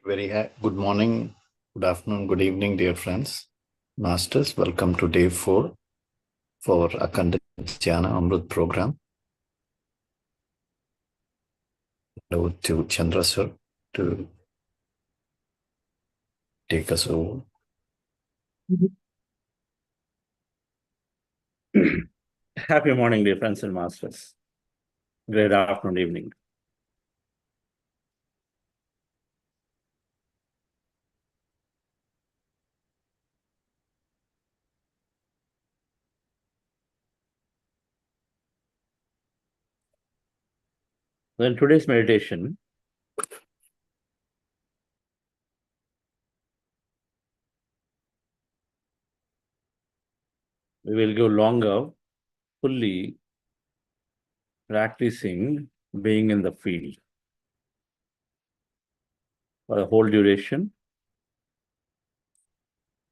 Good morning, good afternoon, good evening, dear friends. Masters, welcome to day 4 for Akhanda Dhyana Amruth program. Hello to Chandra sir to take us over. Happy morning, dear friends and masters. Great afternoon, evening. In today's meditation, we will go longer, fully practicing being in the field. For the whole duration,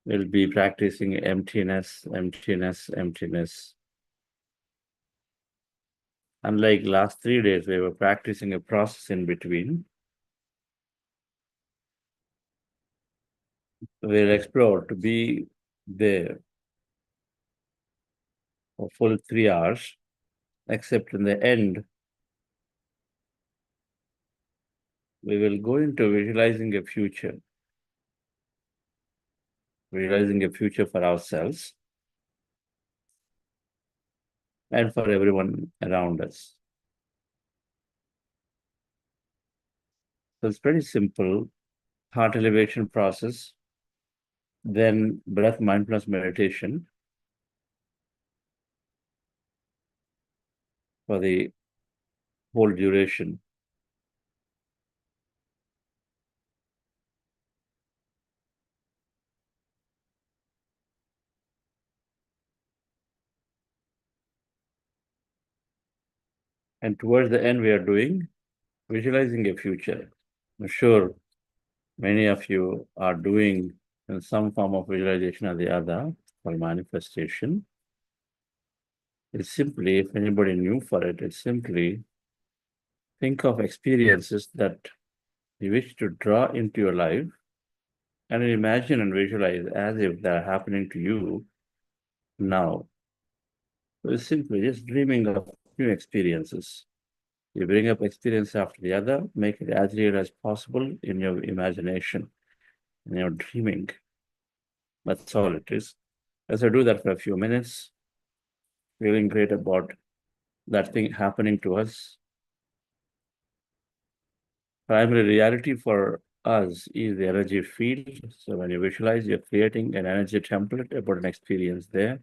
we'll be practicing emptiness, emptiness, emptiness. Unlike last 3 days, we were practicing a process in between. We'll explore to be there for full 3 hours, except in the end, we will go into visualizing a future for ourselves and for everyone around us. So it's pretty simple, heart elevation process, then breath mindfulness meditation for the whole duration. And towards the end, we are doing visualizing a future. I'm sure many of you are doing in some form of visualization or the other for manifestation. It's simply, if anybody knew for it, it's simply think of experiences that you wish to draw into your life and imagine and visualize as if they're happening to you now. So it's simply just dreaming of new experiences. You bring up experience after the other, make it as real as possible in your imagination, in your dreaming. That's all it is. As I do that for a few minutes, feeling great about that thing happening to us. Primary reality for us is the energy field. So when you visualize, you're creating an energy template about an experience there.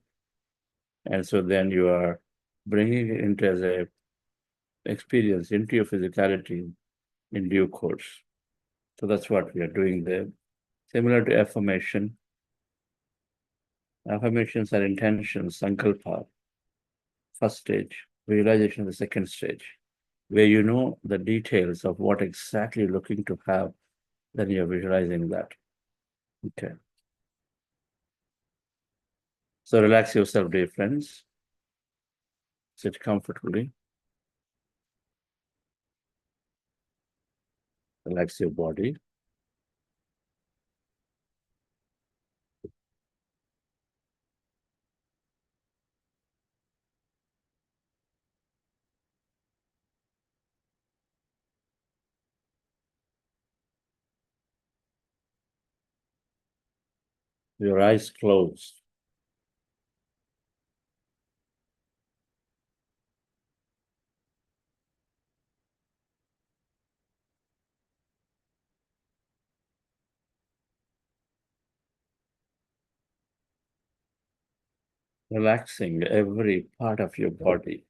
And so then you are bringing it into as a experience into your physicality in due course. So that's what we are doing there. Similar to affirmation. Affirmations are intentions, sankalpa, first stage, visualization the second stage, where you know the details of what exactly you're looking to have, then you're visualizing that. Okay. So relax yourself, dear friends. Sit comfortably. Relax your body. Your eyes closed. Relaxing every part of your body.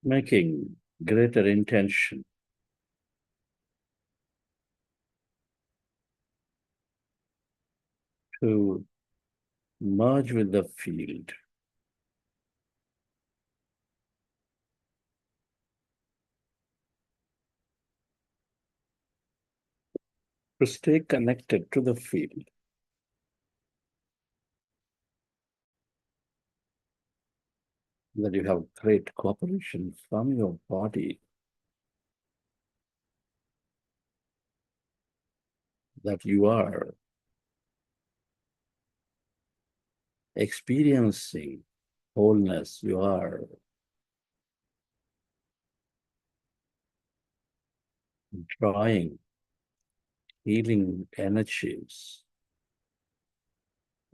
Making greater intention to merge with the field. to stay connected to the field. That you have great cooperation from your body, that you are experiencing wholeness, you are drawing healing energies,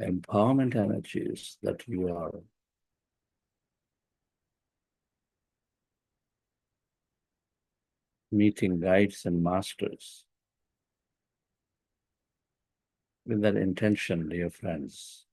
empowerment energies, that you are meeting guides and masters. With that intention, dear friends,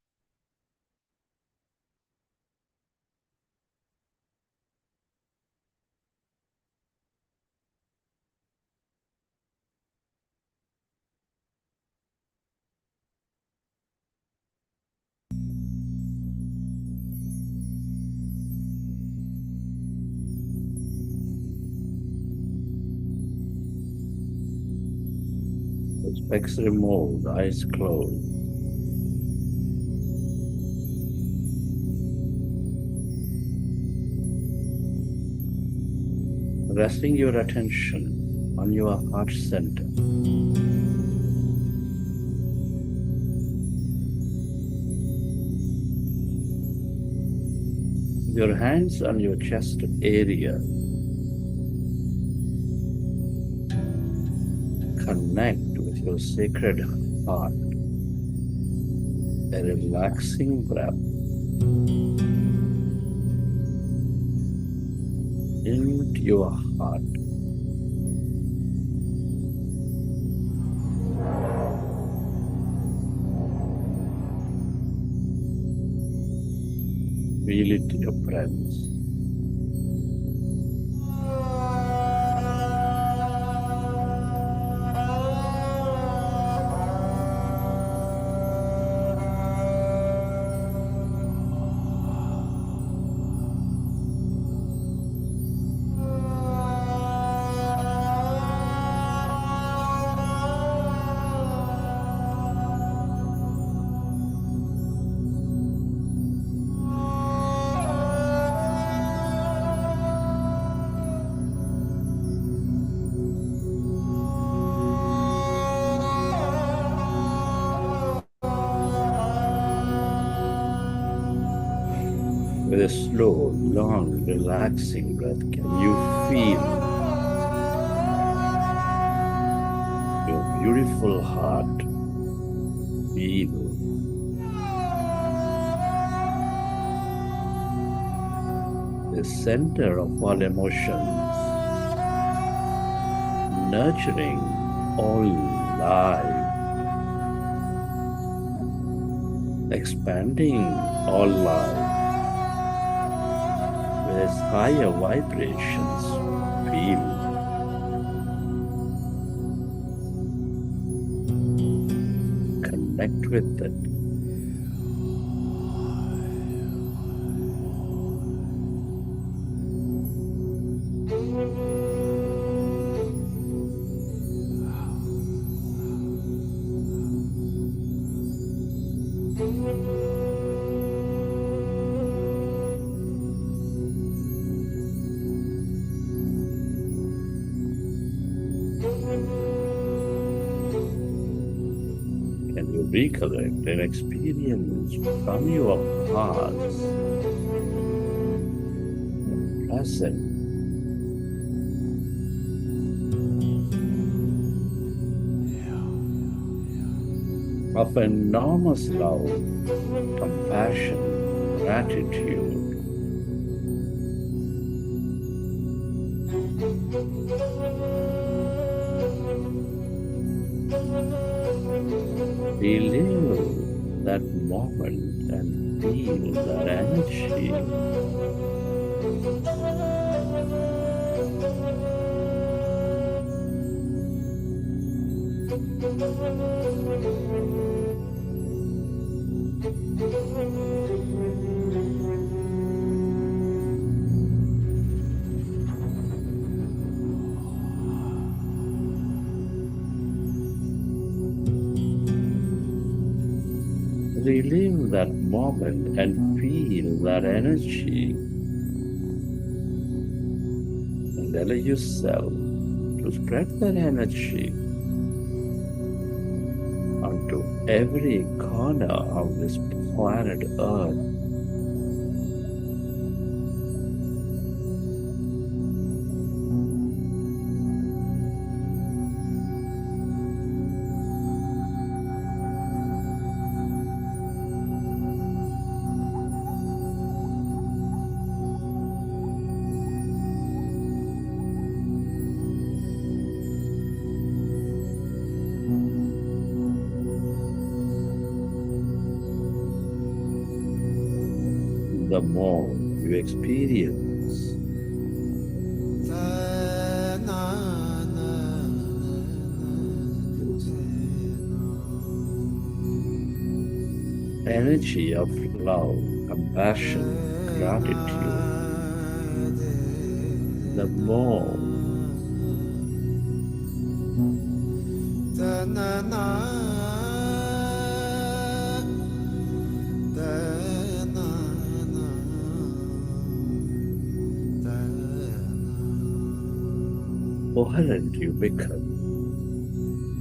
the specs removed, eyes closed. Resting your attention on your heart center. Your hands on your chest area. Connect with your sacred heart. A relaxing breath into your heart. Feel it in your presence. With a slow, long, relaxing breath, can you feel your beautiful heart? Feel the center of all emotions, nurturing all life, expanding all life. With its higher vibrations, feel connect with it. Can you recollect an experience from your past, present, of enormous love, compassion, gratitude? Relive that moment and feel that energy. relive that moment and feel that energy, and allow yourself to spread that energy onto every corner of this planet Earth. The more you experience energy of love, compassion, gratitude, the more coherent you become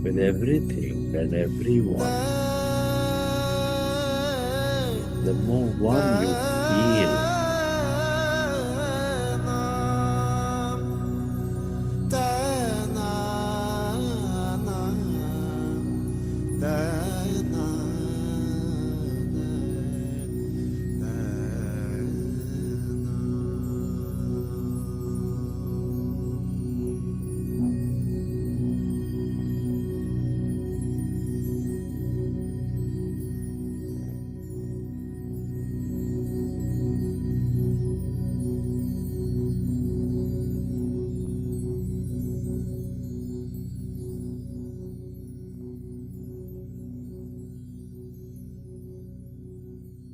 with everything and everyone, the more one you feel.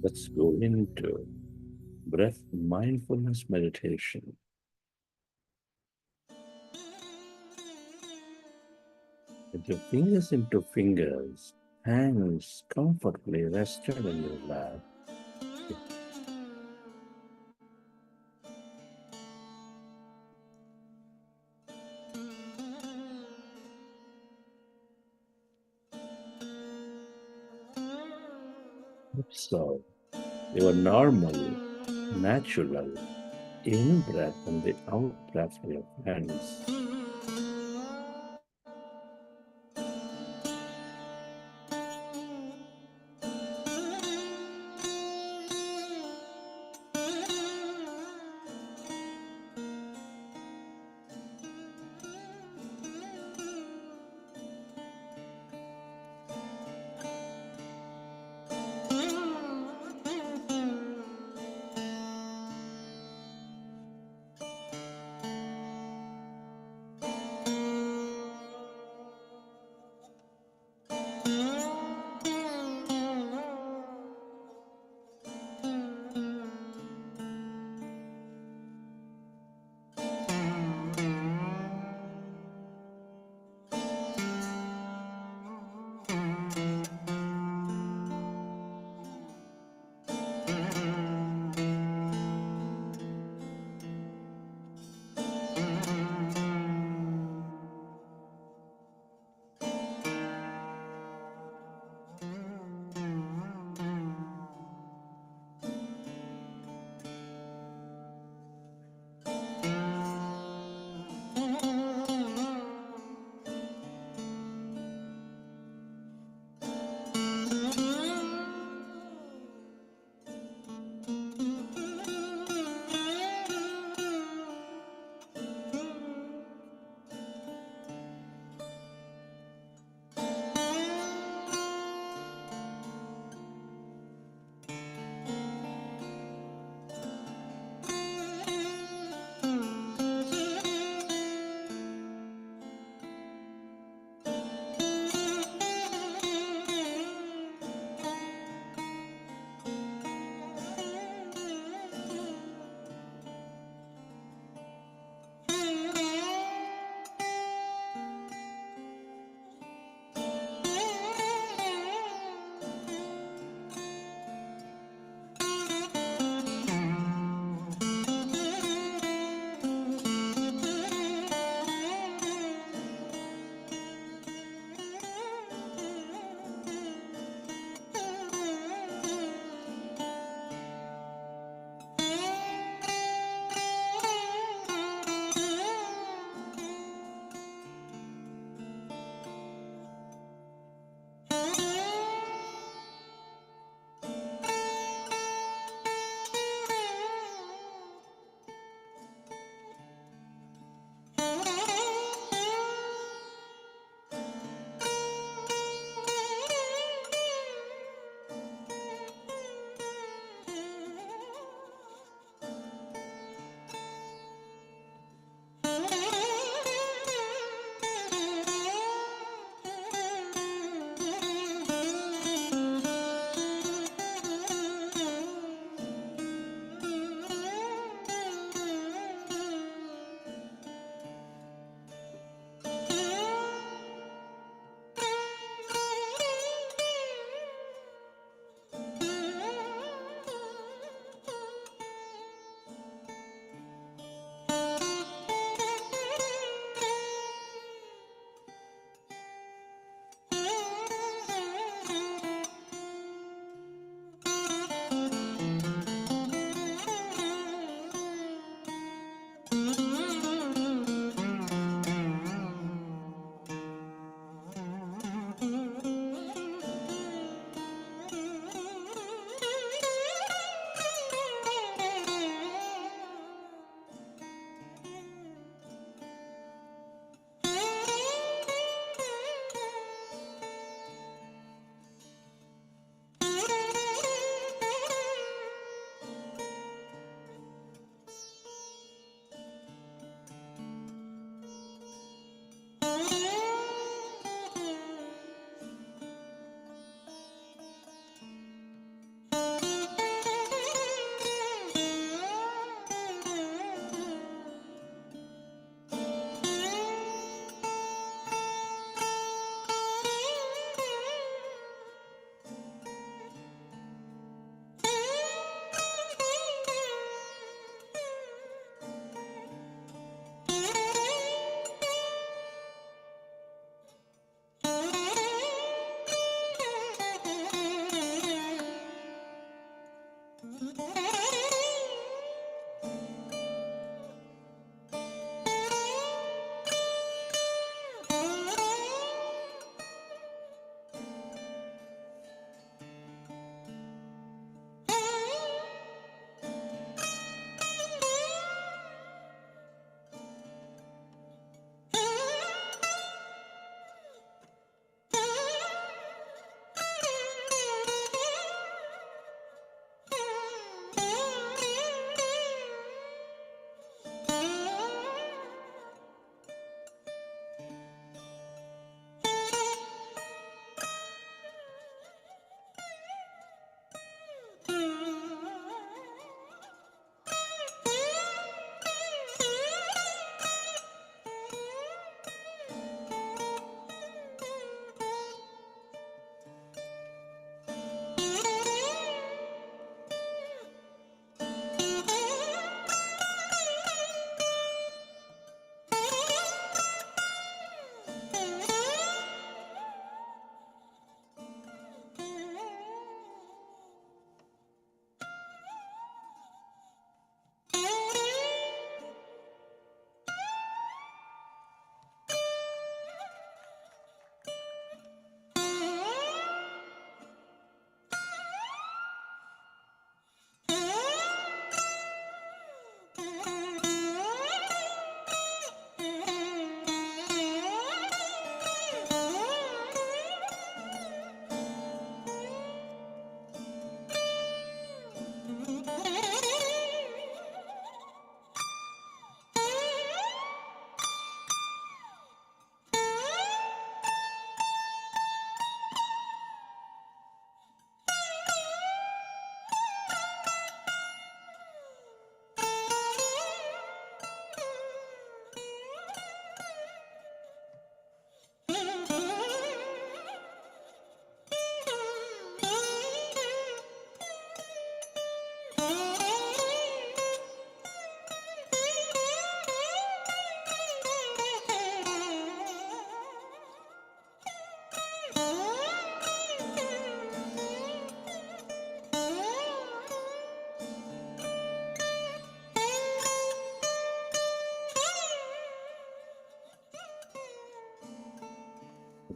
Let's go into breath mindfulness meditation. With your fingers into fingers, hands comfortably rested on your lap. Observe your normal, natural in-breath and the out-breath of your hands.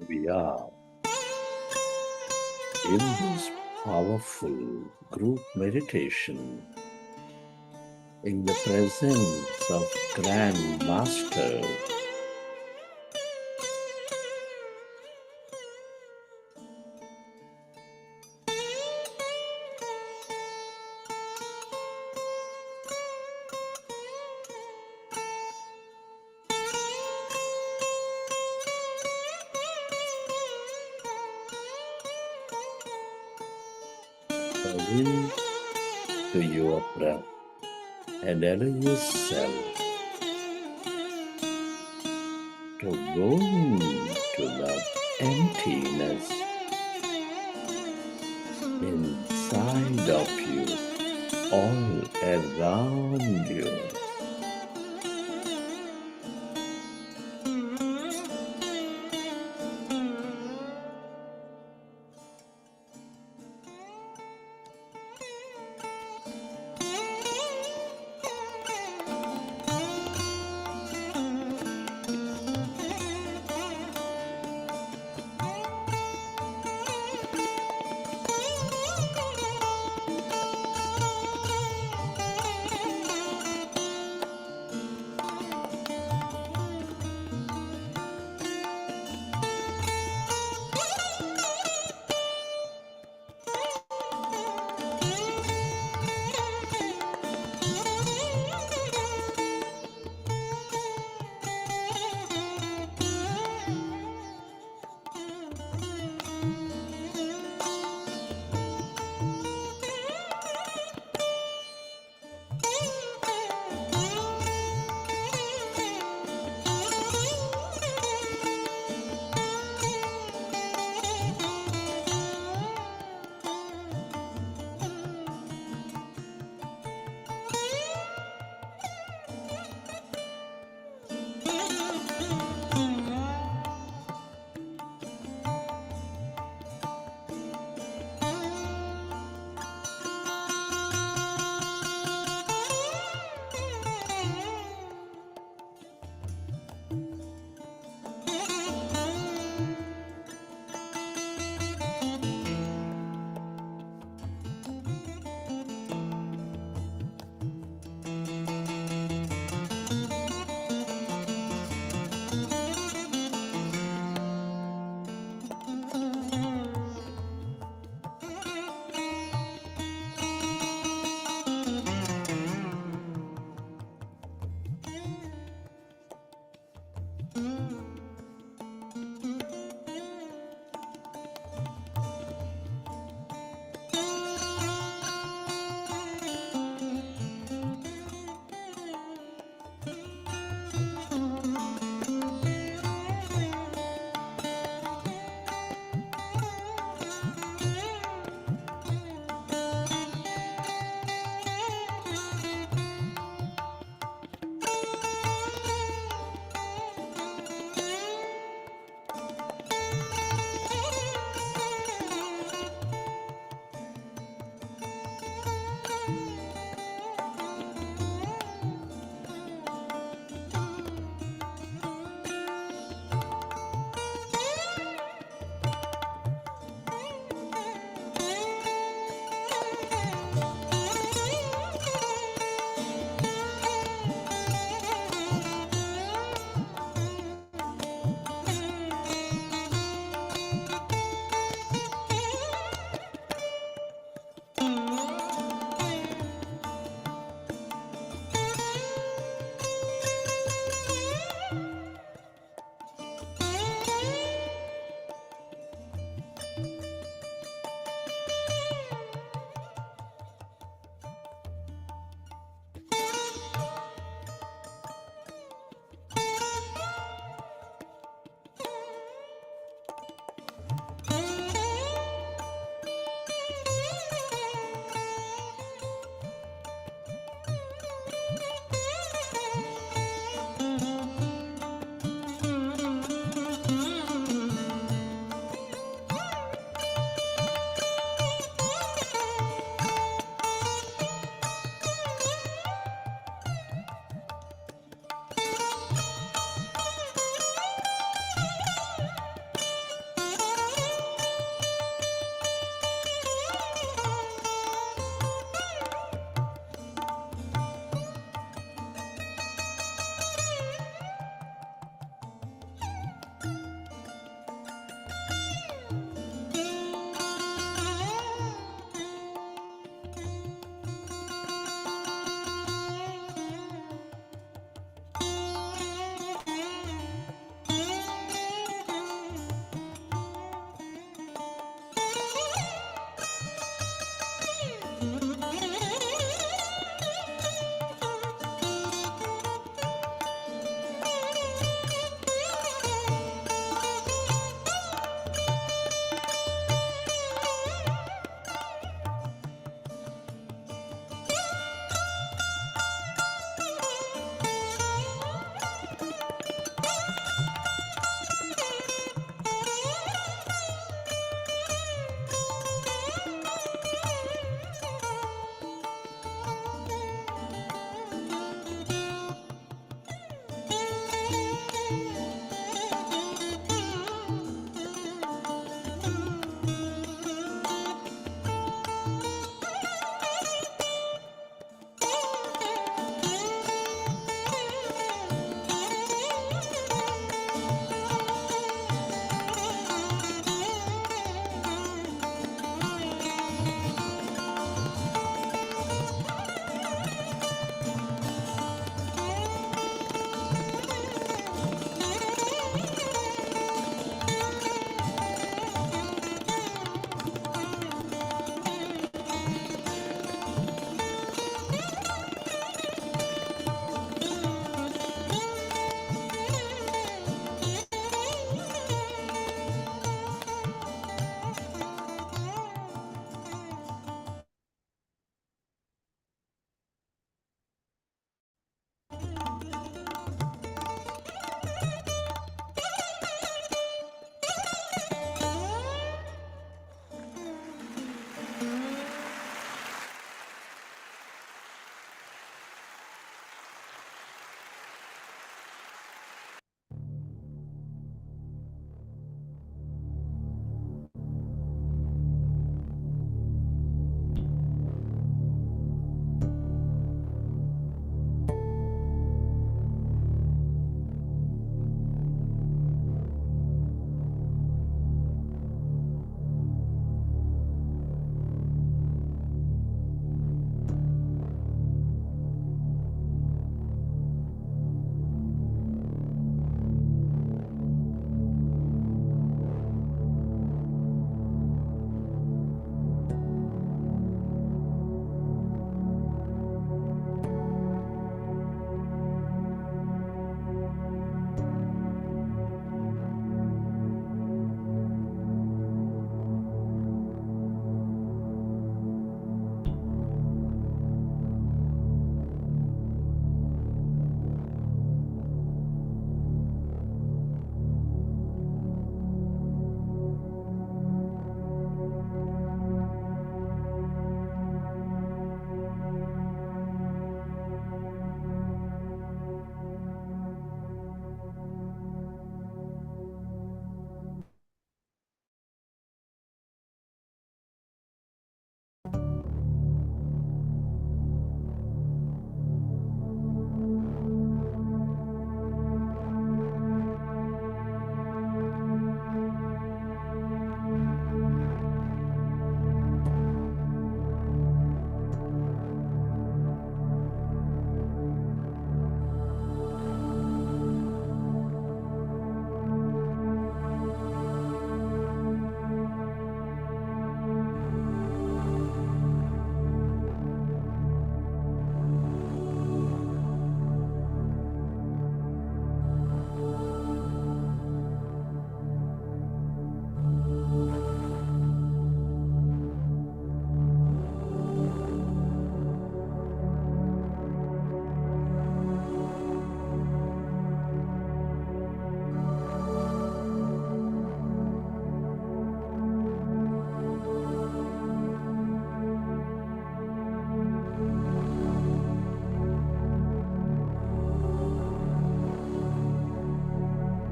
we are in this powerful group meditation in the presence of Grand Master. Away to your breath and allow yourself to go into the emptiness inside of you, all around you.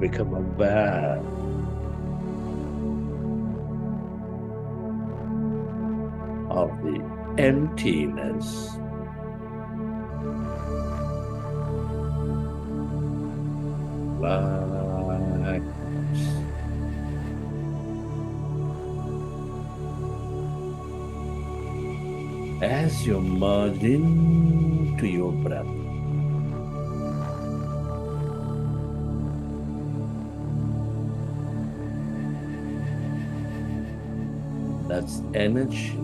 become aware of the emptiness. Blackness. As you merge into your breath, that's energy.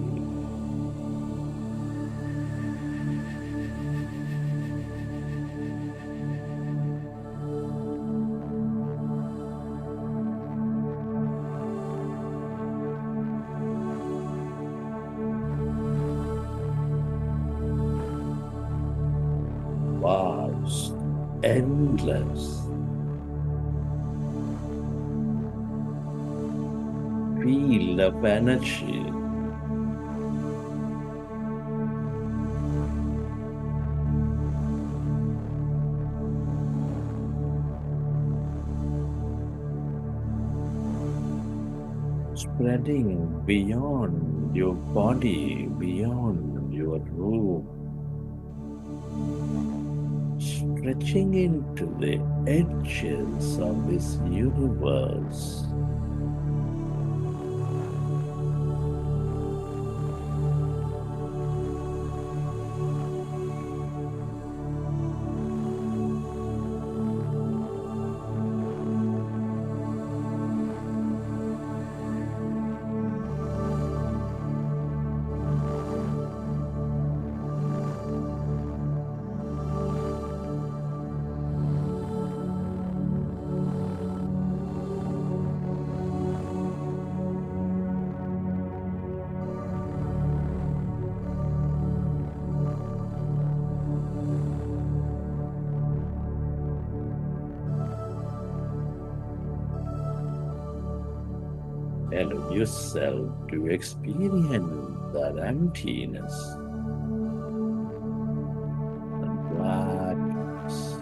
Vast, endless. Field of energy. Spreading beyond your body, beyond your room, stretching into the edges of this universe. Allow yourself to experience that emptiness, that blackness.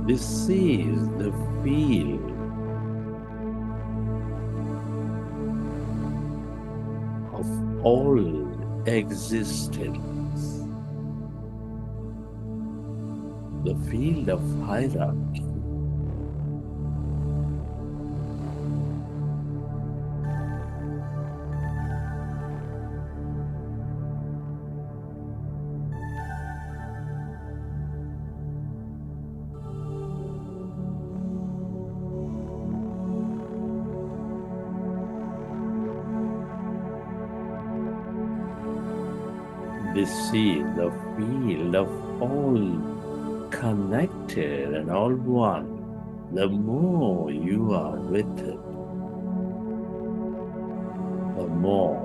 This is the field of all existence, the field of hierarchy. This is the field of all connected and all one. The more you are with it, the more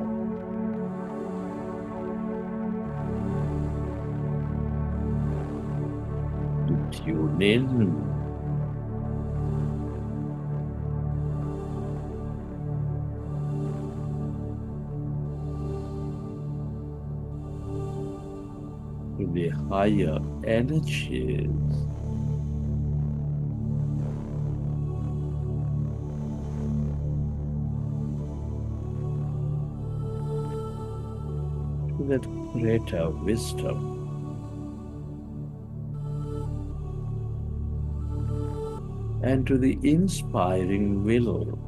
you tune in. To the higher energies, to that greater wisdom, and to the inspiring will.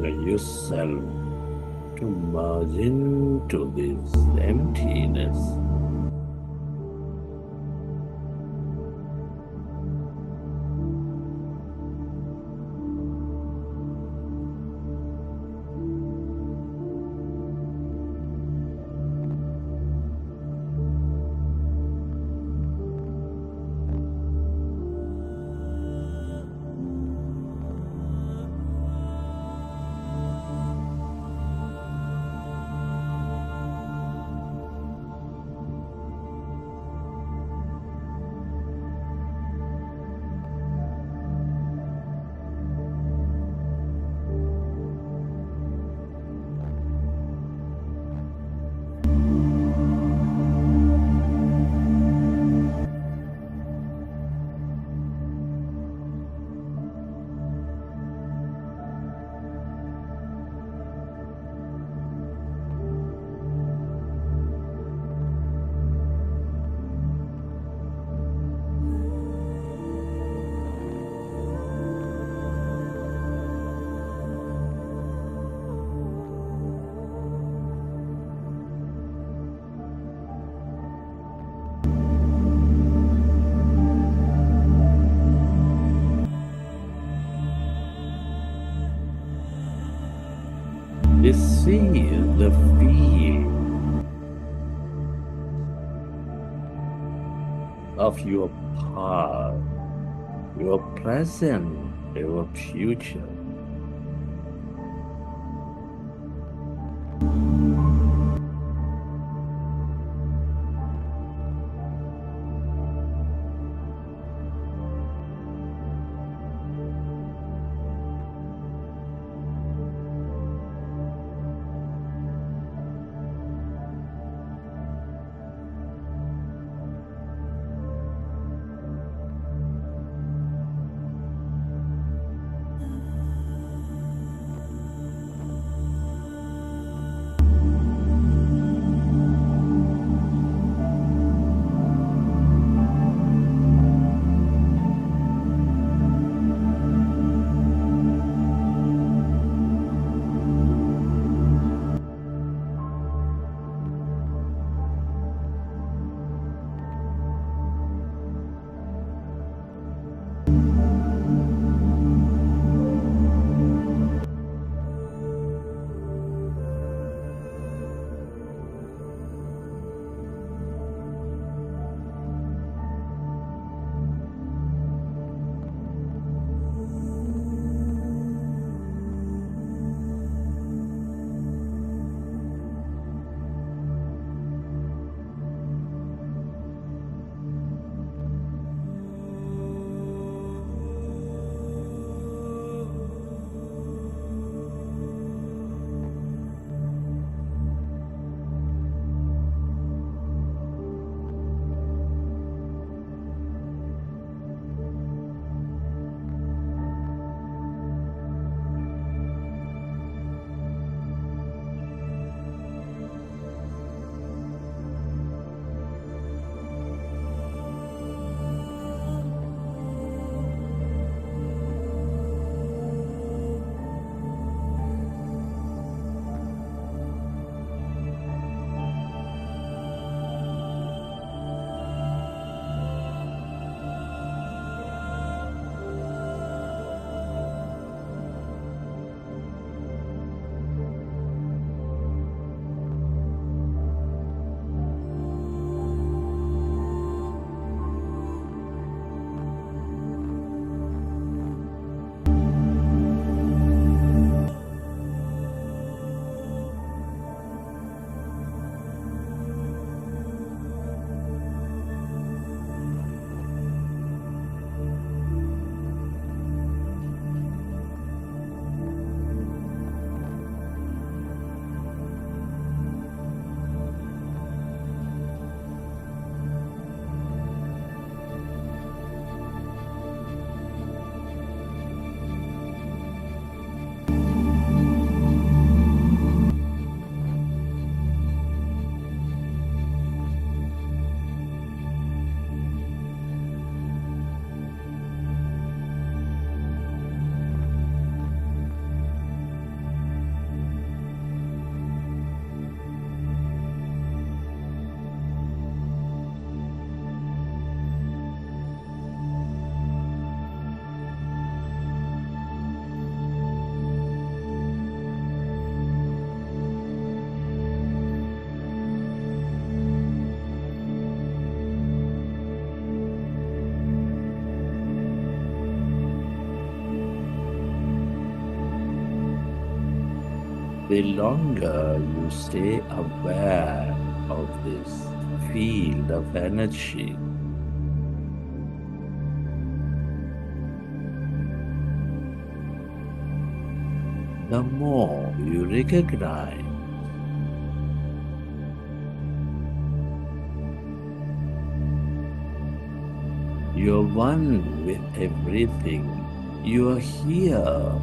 Allow yourself to merge into this emptiness. Receive the feel of your past, your present, your future. the longer you stay aware of this field of energy, the more you recognize you're one with everything. You are here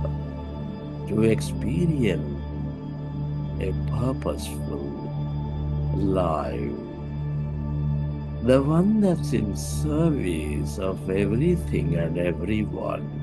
to experience a purposeful life, the one that's in service of everything and everyone.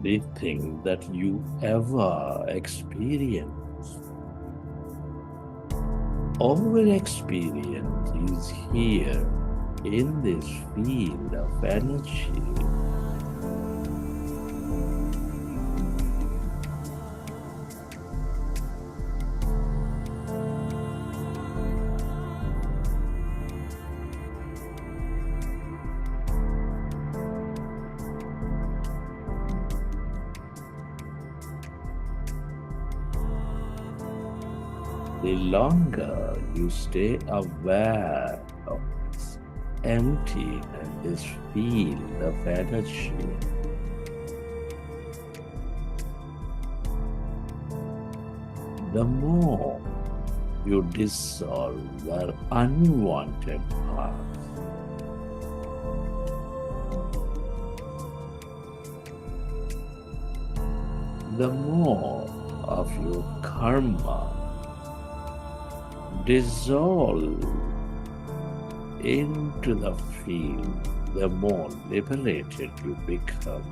everything that you ever experienced. All experience is here in this field of energy. The longer you stay aware of this empty and this field of energy, the more you dissolve the unwanted parts. The more of your karma dissolve into the field, the more liberated you become.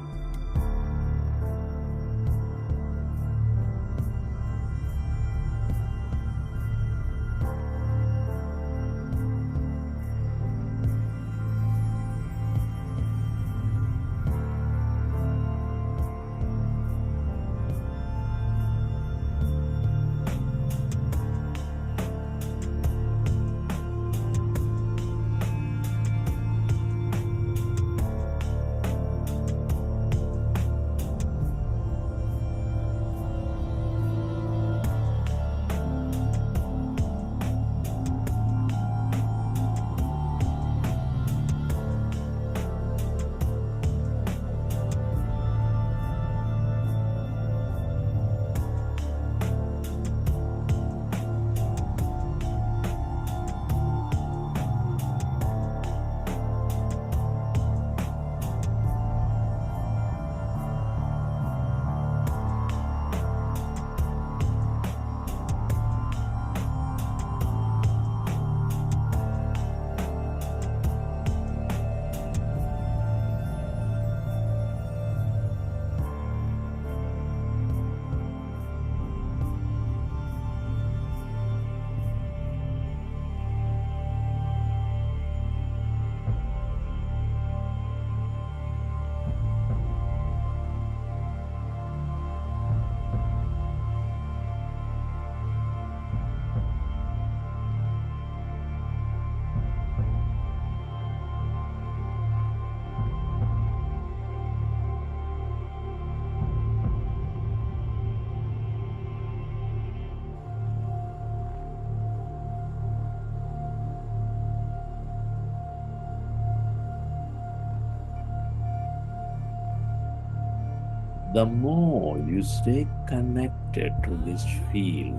The more you stay connected to this field,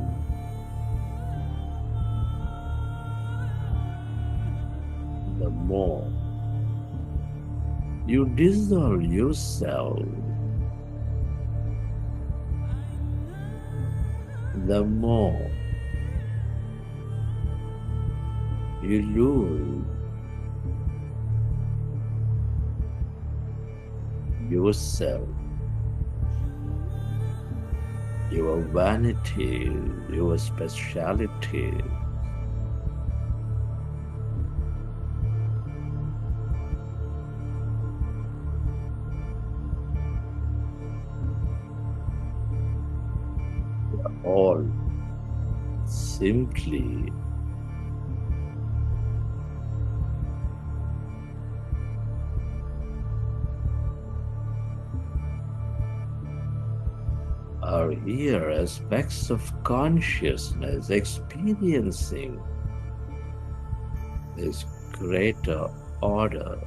the more you dissolve yourself, the more you lose yourself, your vanity, your speciality. All simply are here aspects of consciousness experiencing this greater order.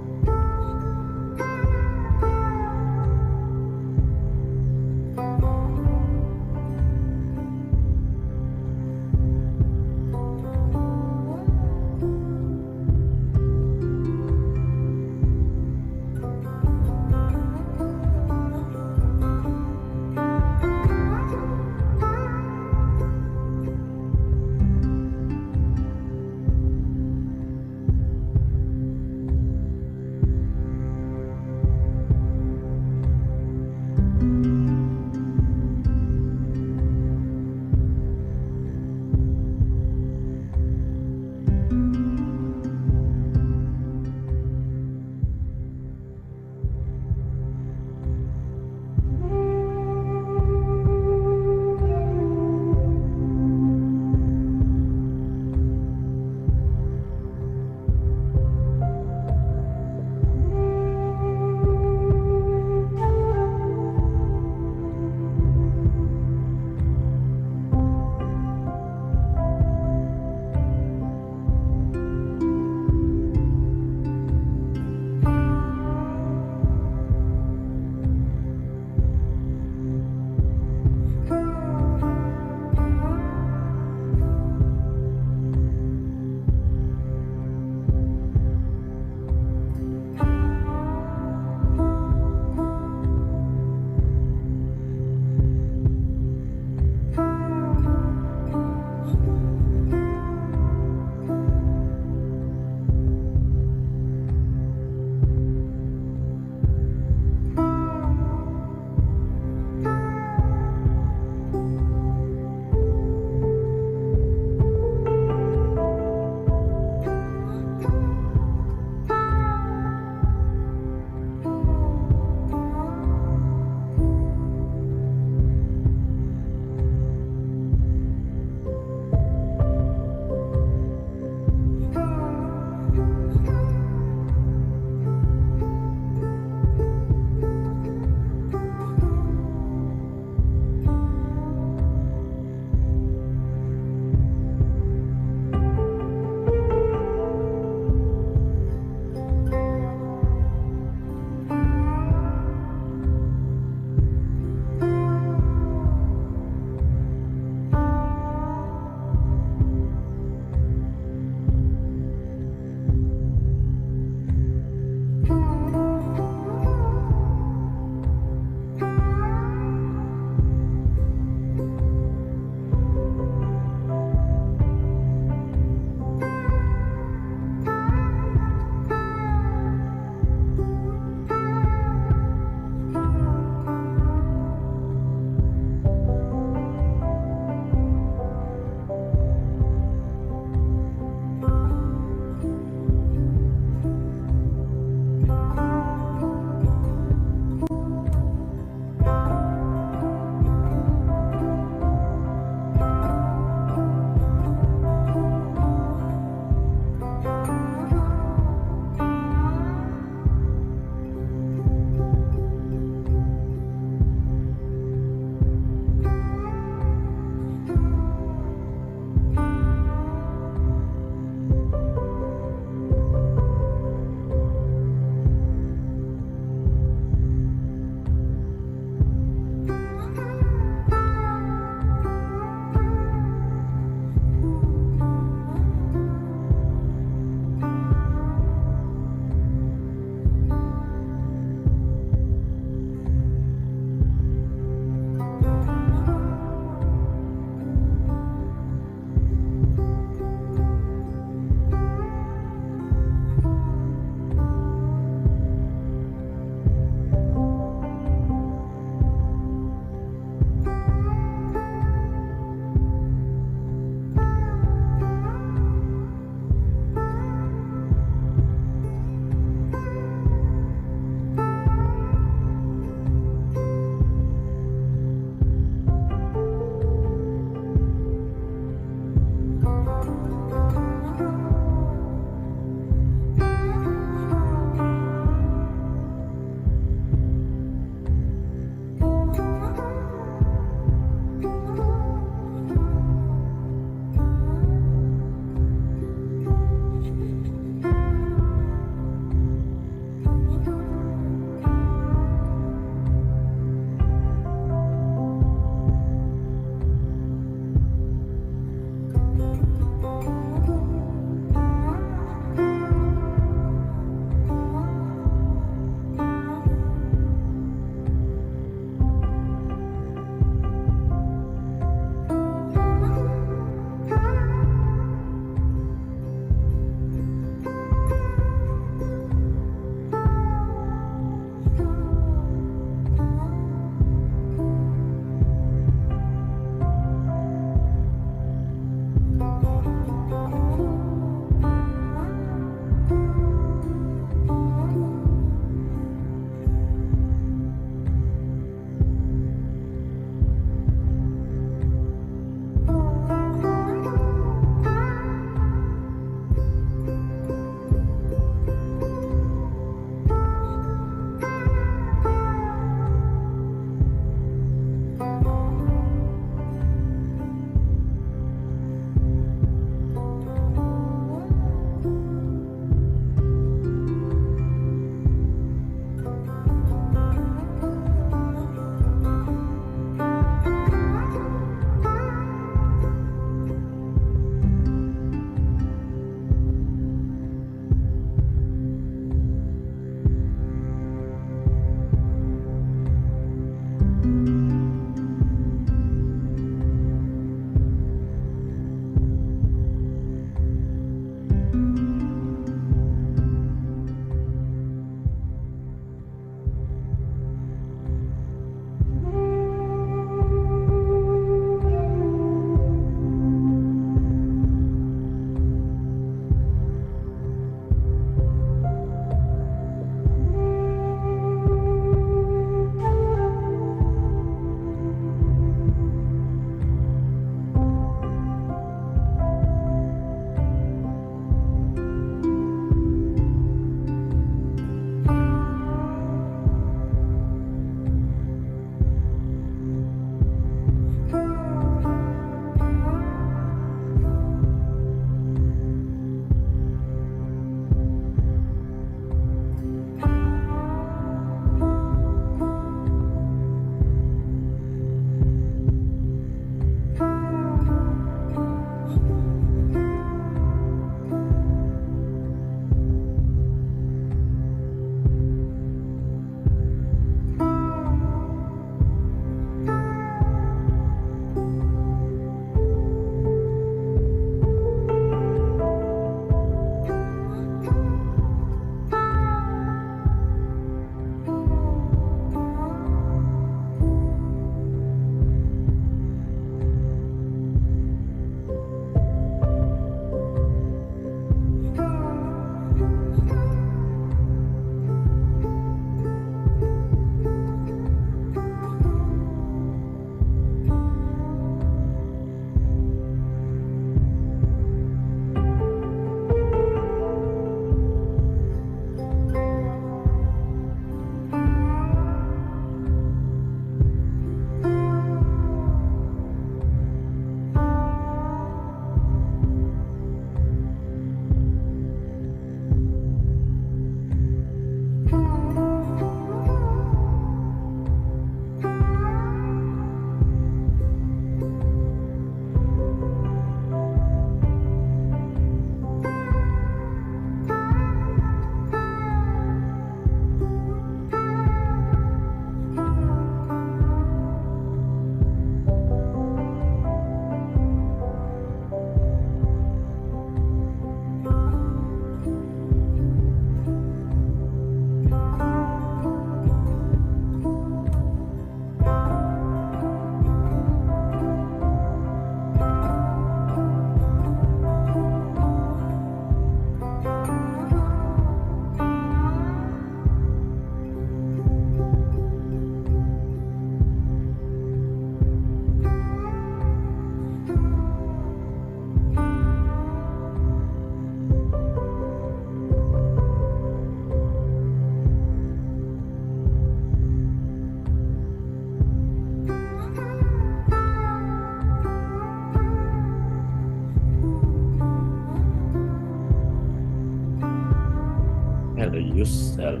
yourself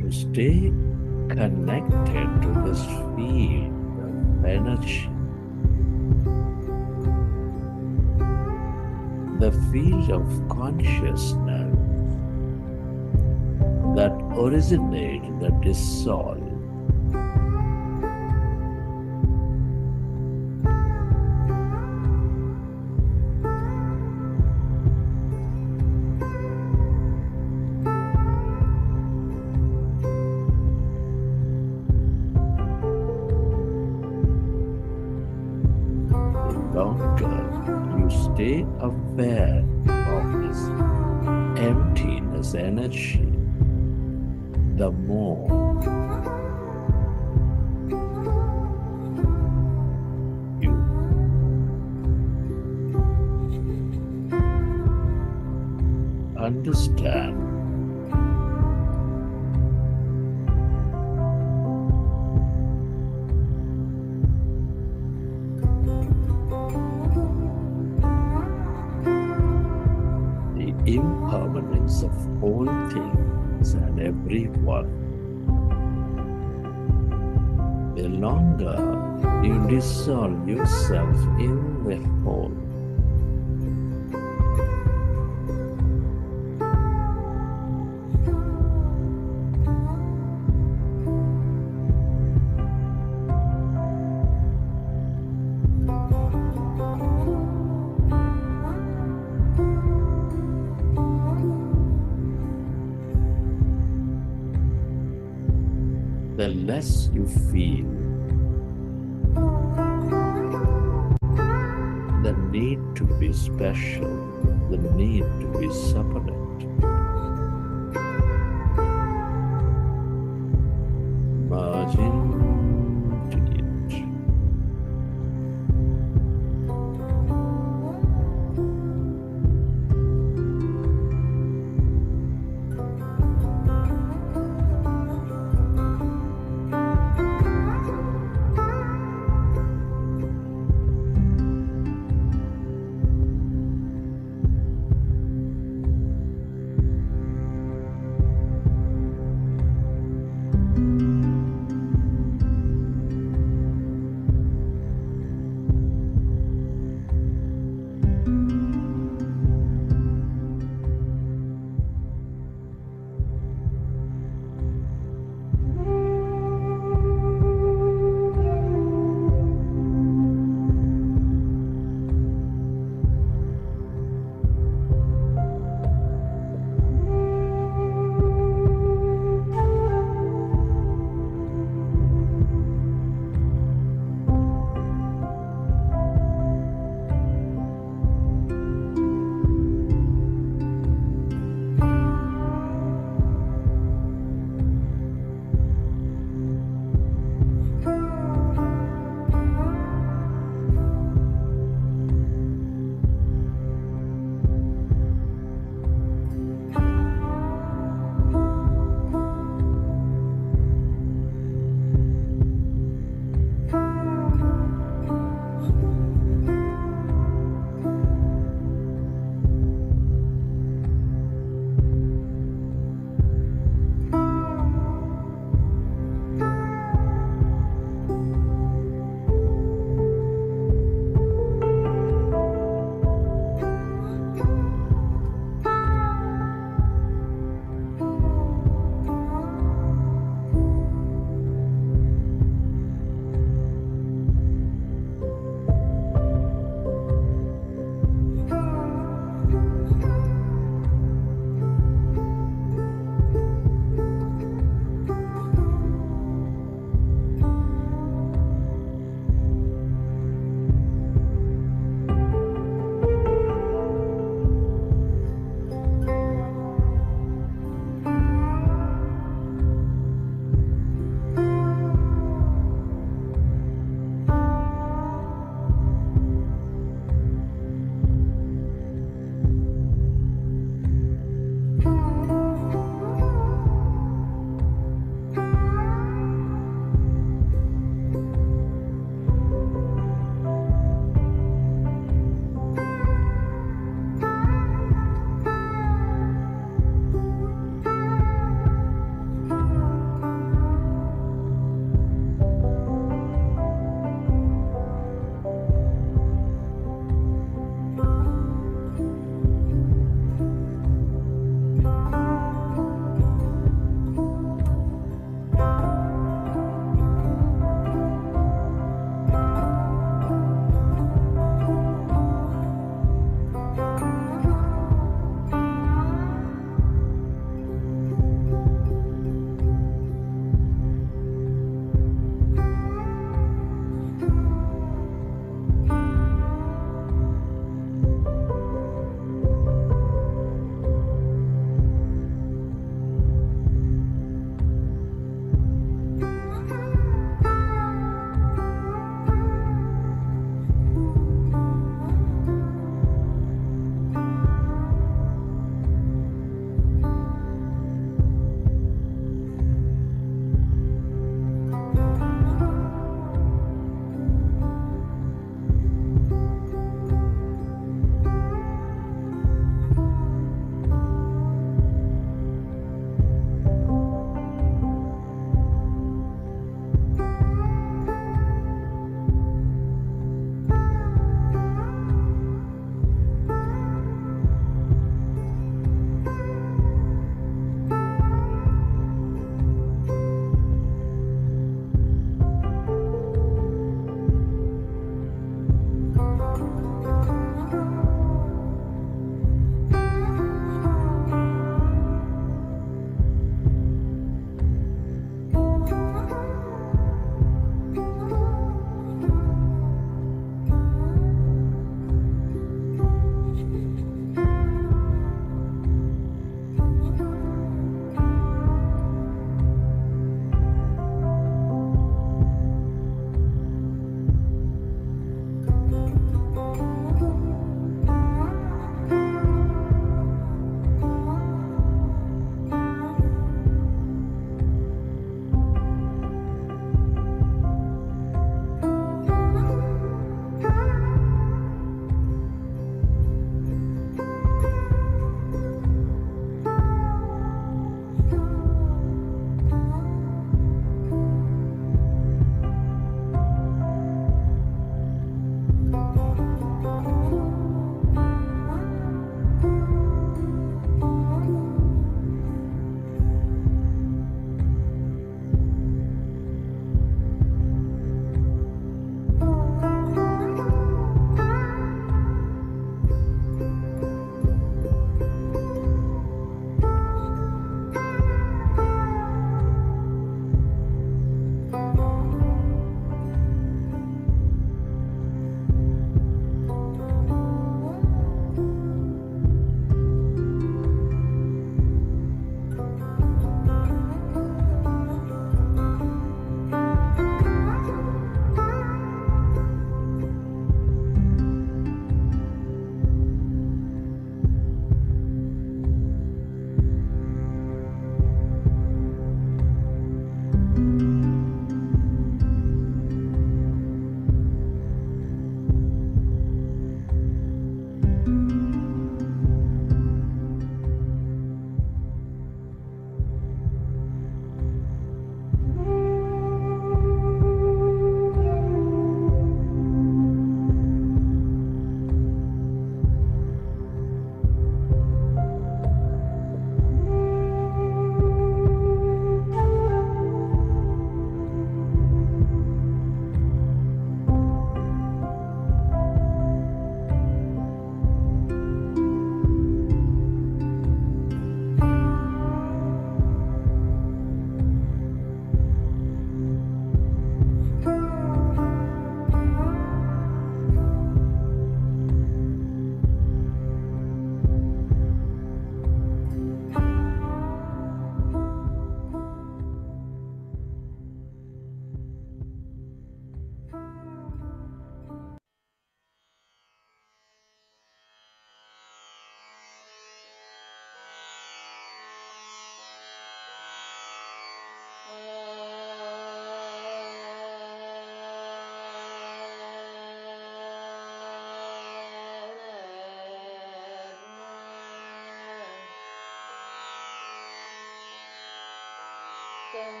to stay connected to this field of energy, the field of consciousness that originates, that dissolves. The longer you stay aware of this emptiness energy, the more you understand the impermanence of all things and everyone. The longer you dissolve yourself in the whole, the less you feel the need to be special, the need to be separate. Merge into it.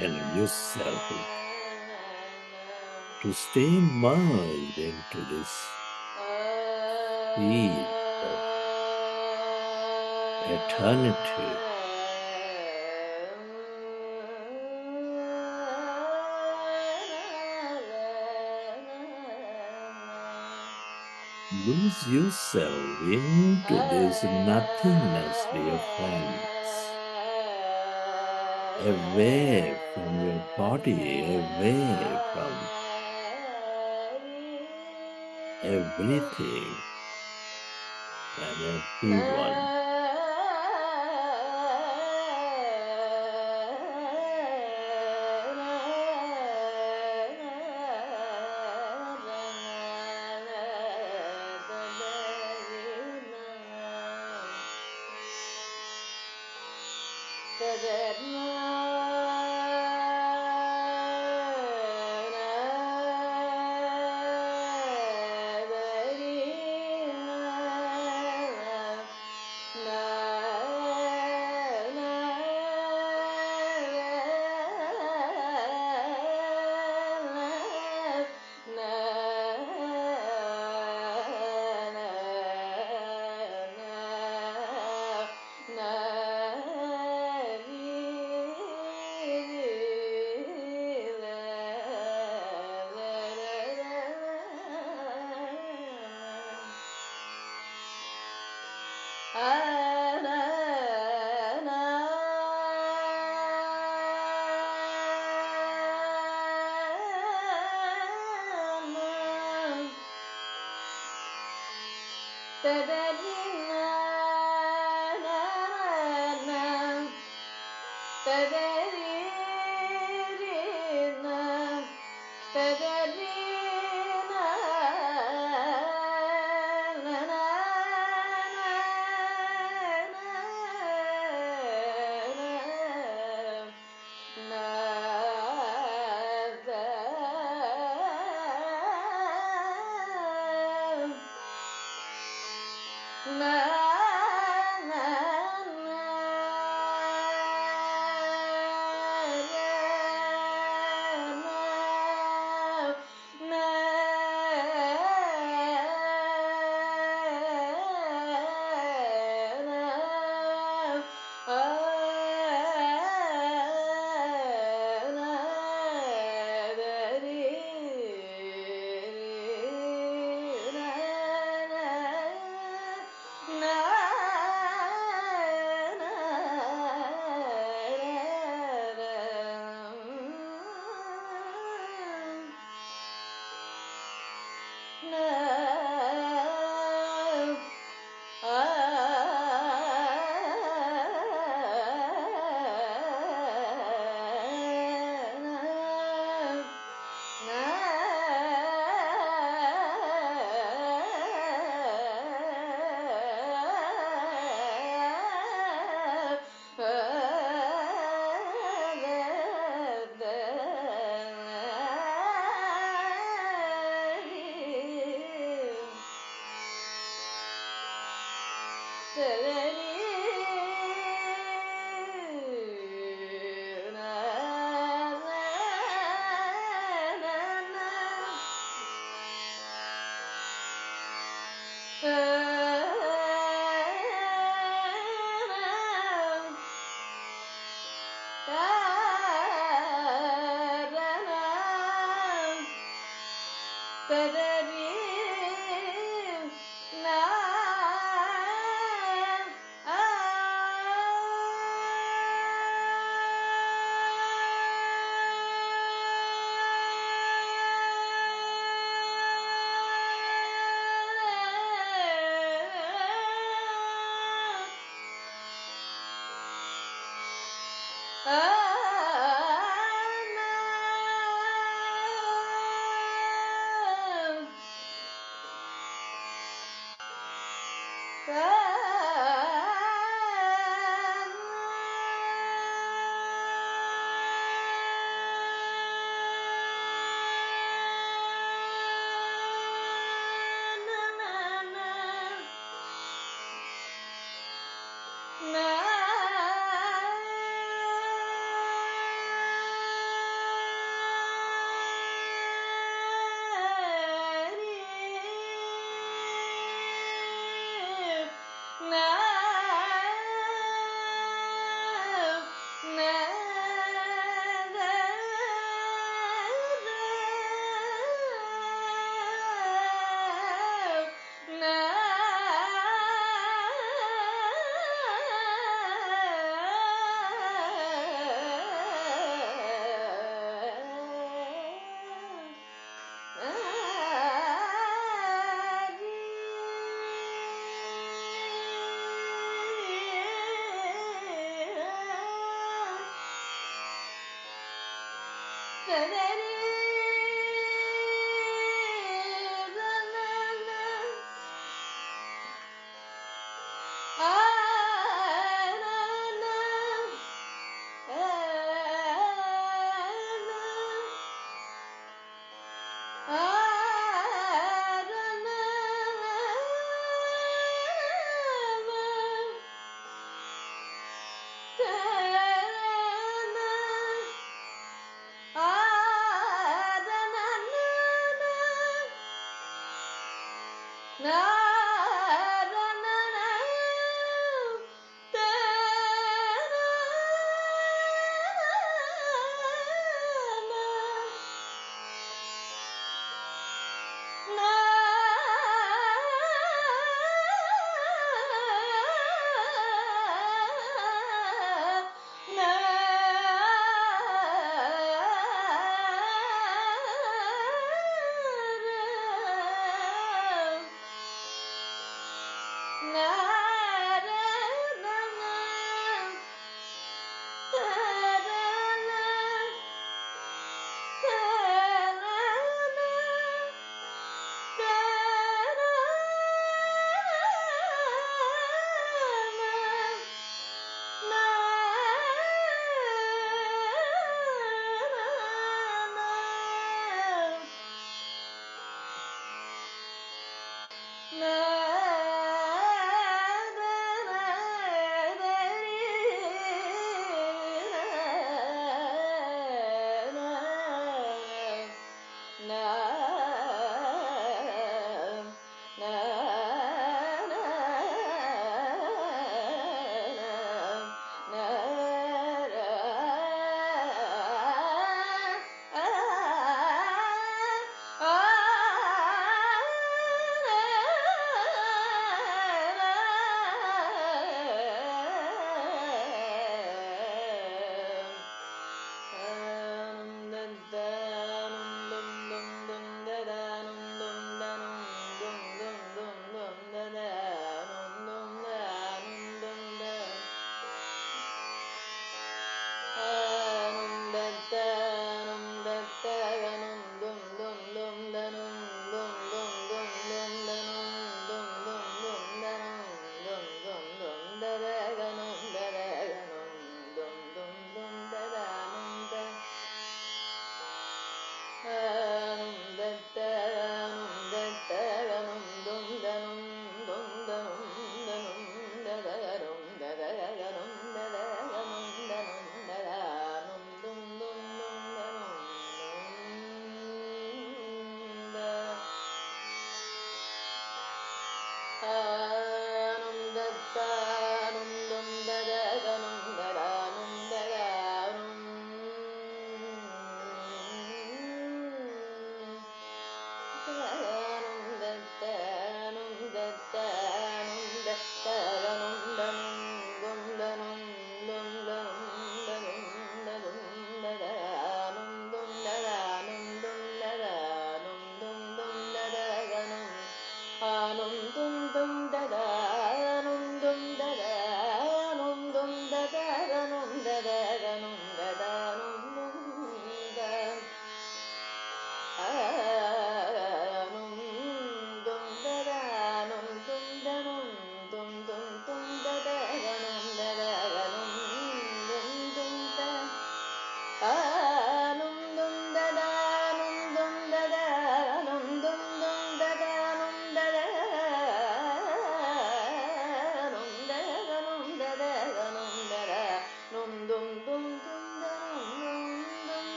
And yourself to stay merged into this field of eternity. Lose yourself into this nothingness, dear friends. Away from your body, away from everything and everyone.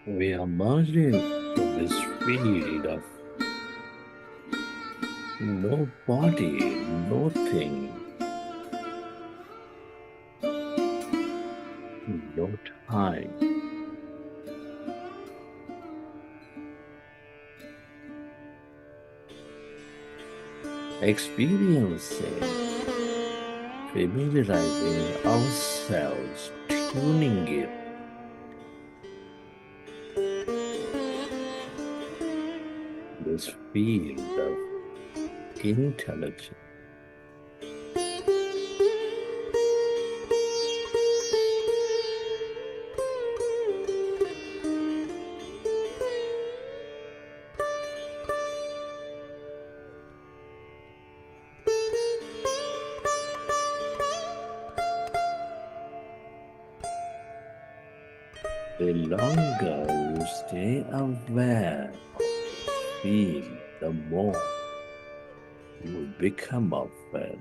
We are merged into this field of no body, no thing, no time. Experiencing, familiarizing ourselves, tuning it. This field of intelligence. The longer you stay aware of the field, the more you become aware.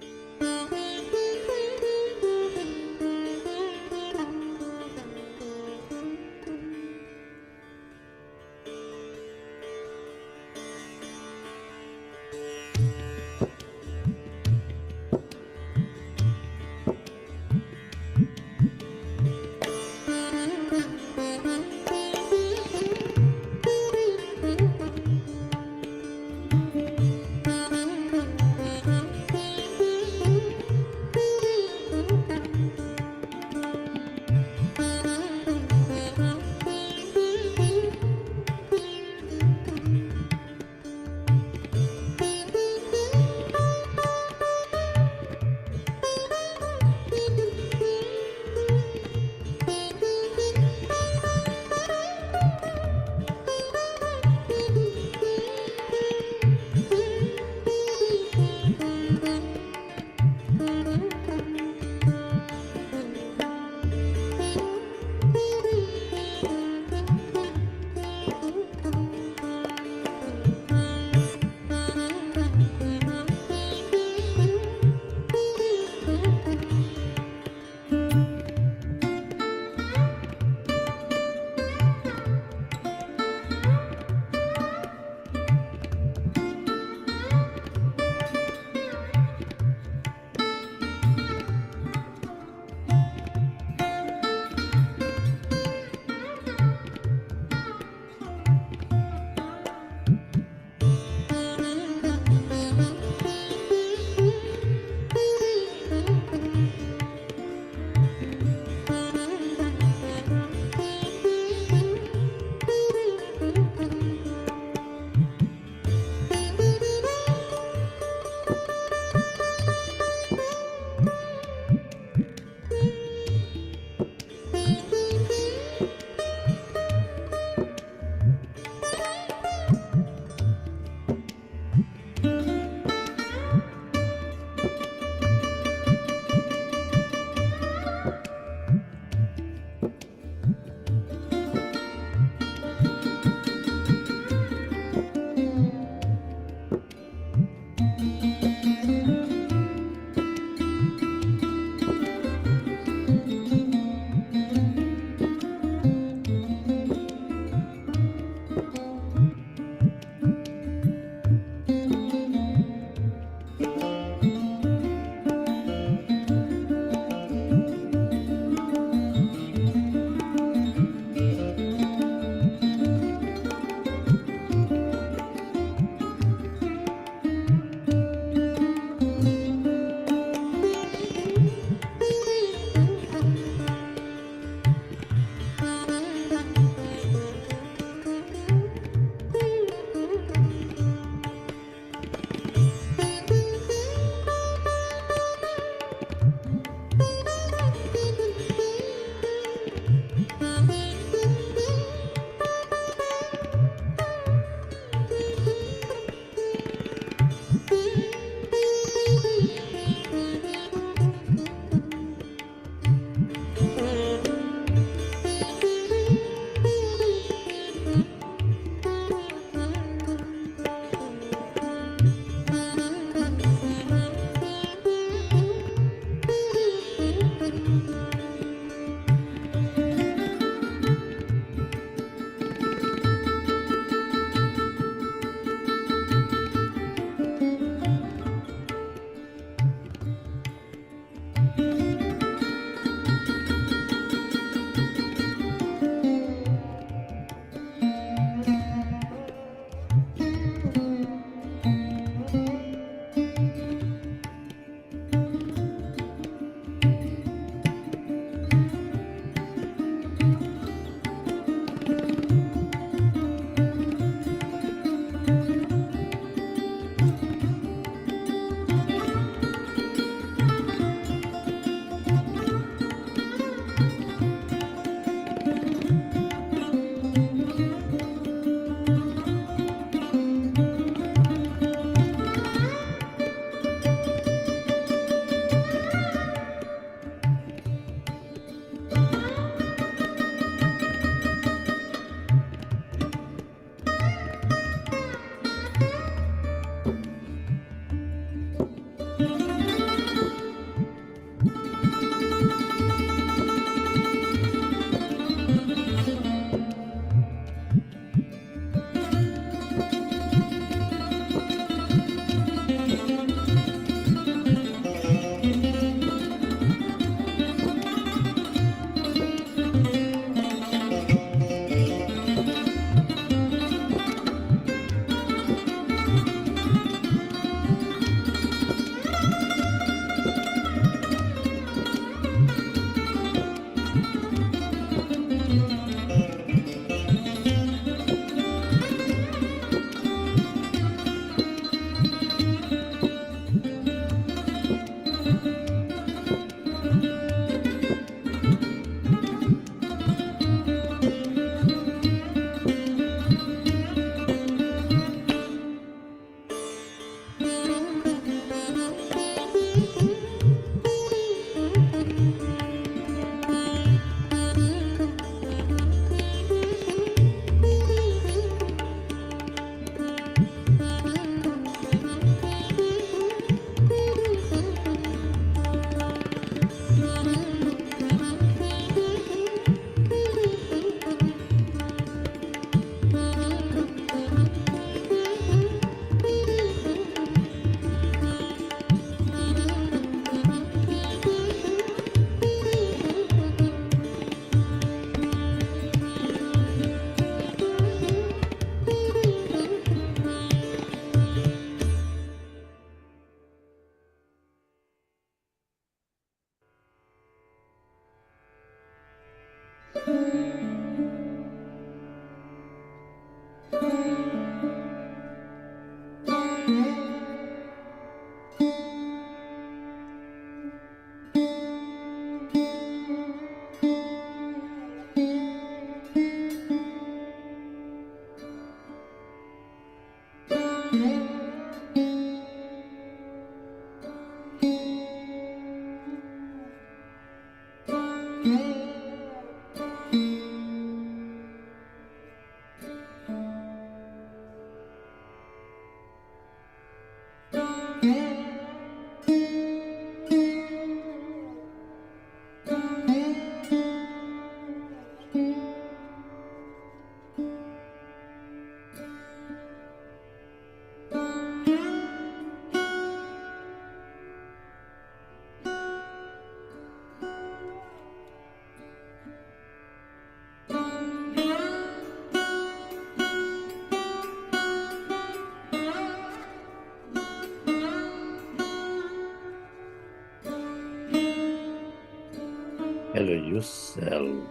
Hello, yourself.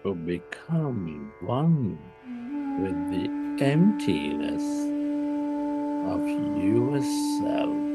To become one with the emptiness of yourself.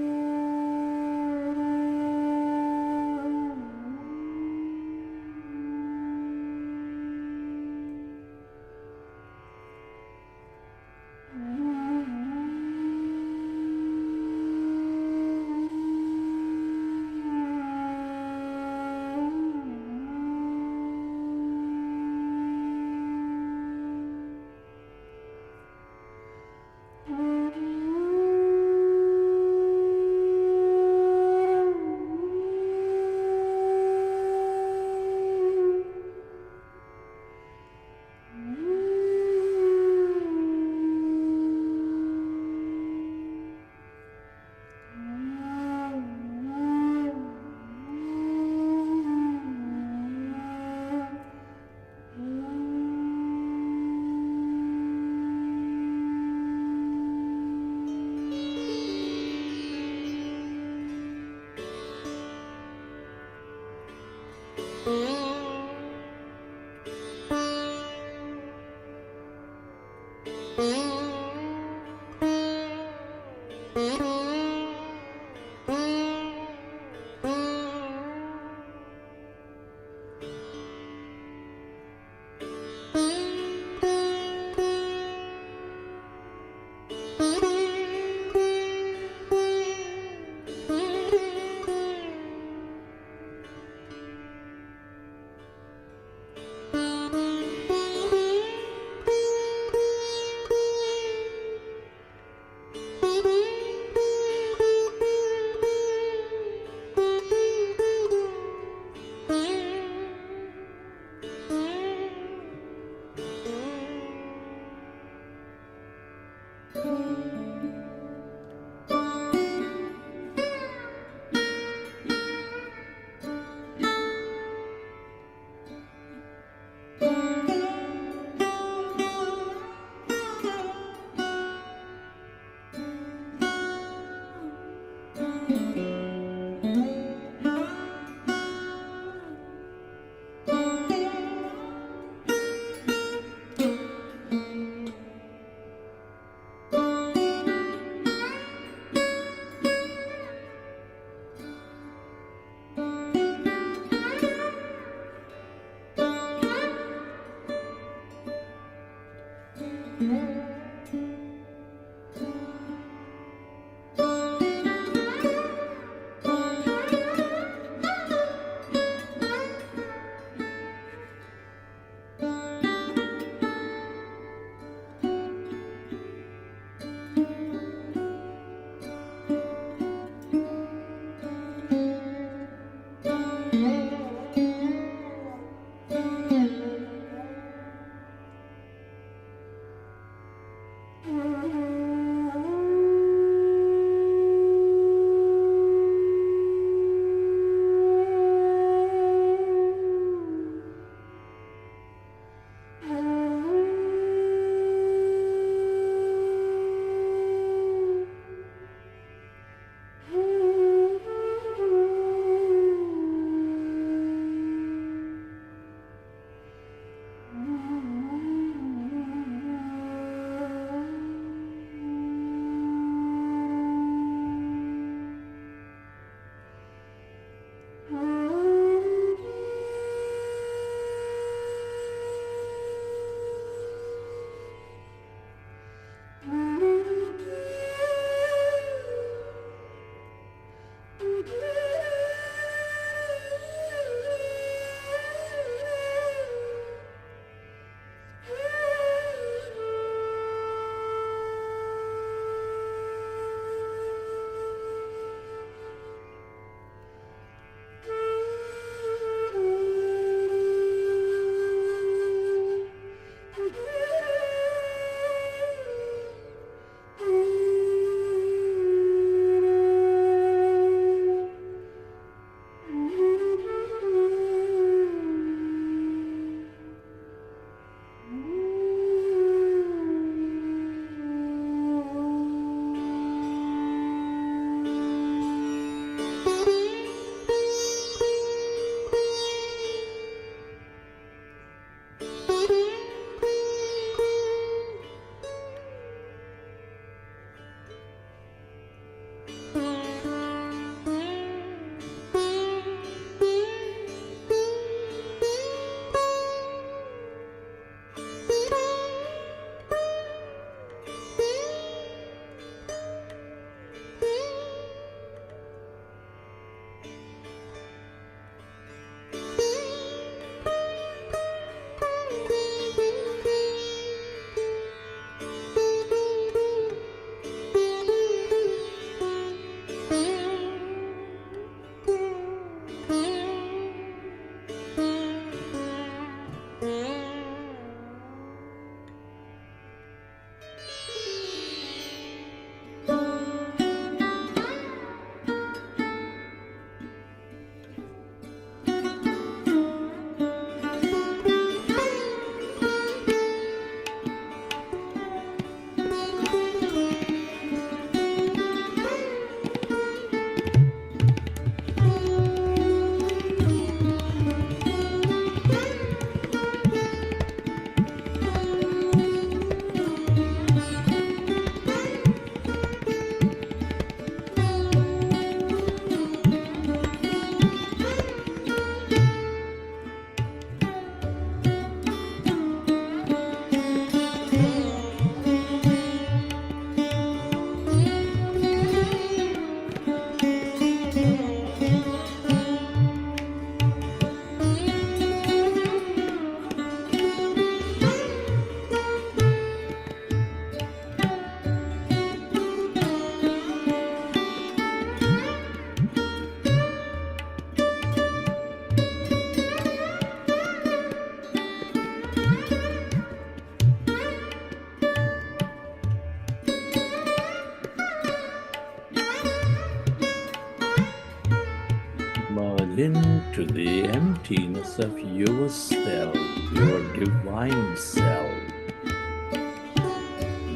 into the emptiness of yourself, your divine self,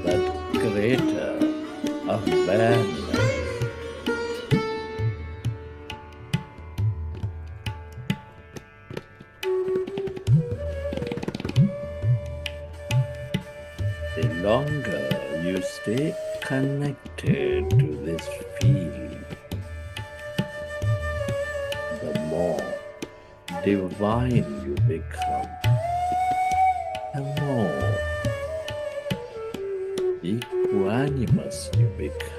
that creator of balance. The longer you stay connected to this field, the more divine you become, the more equanimous you become.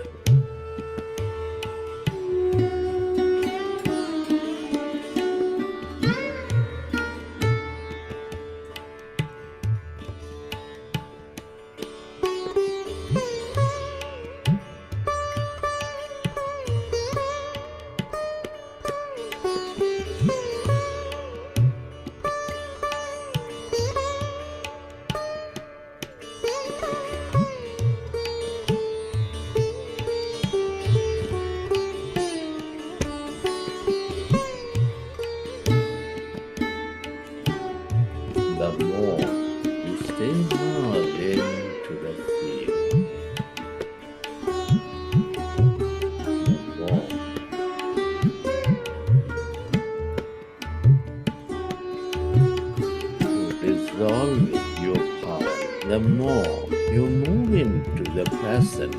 The more you stay merged into the field, the more you dissolve your power, the more you move into the present.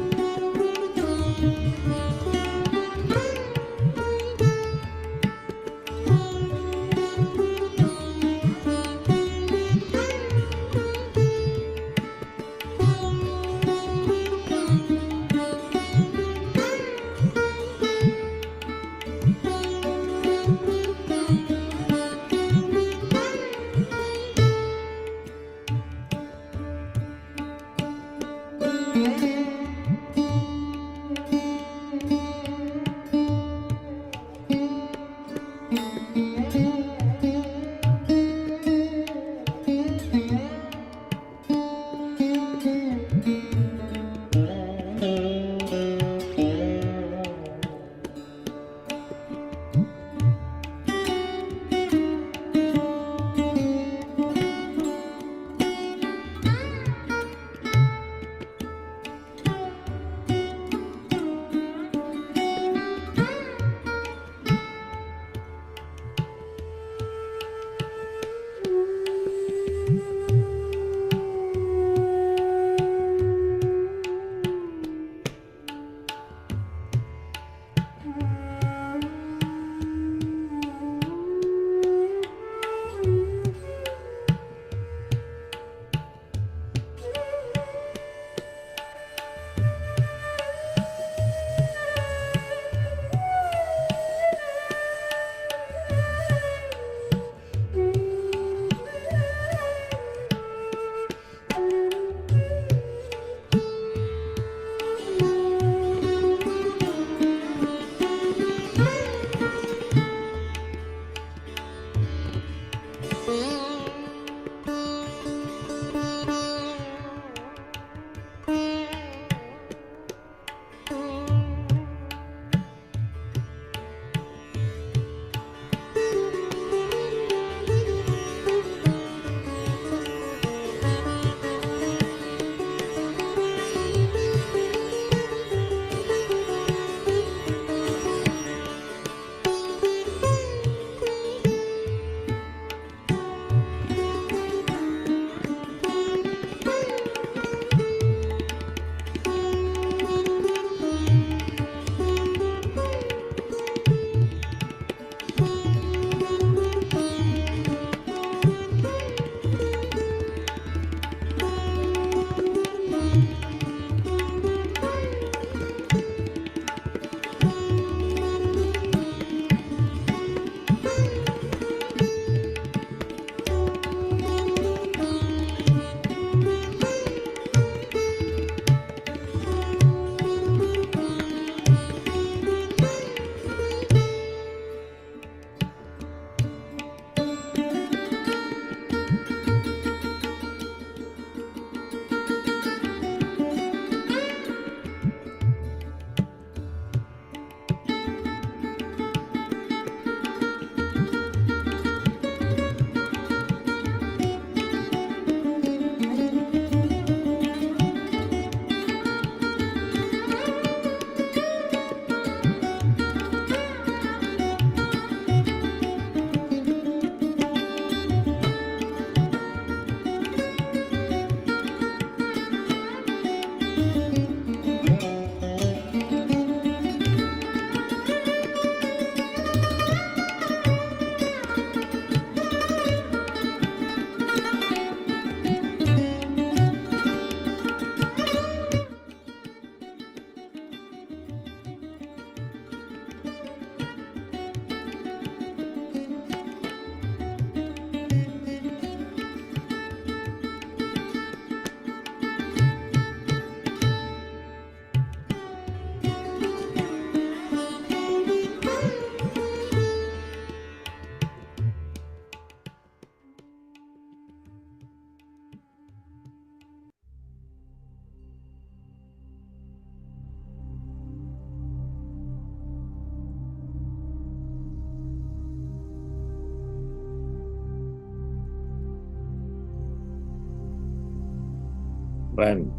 Friend,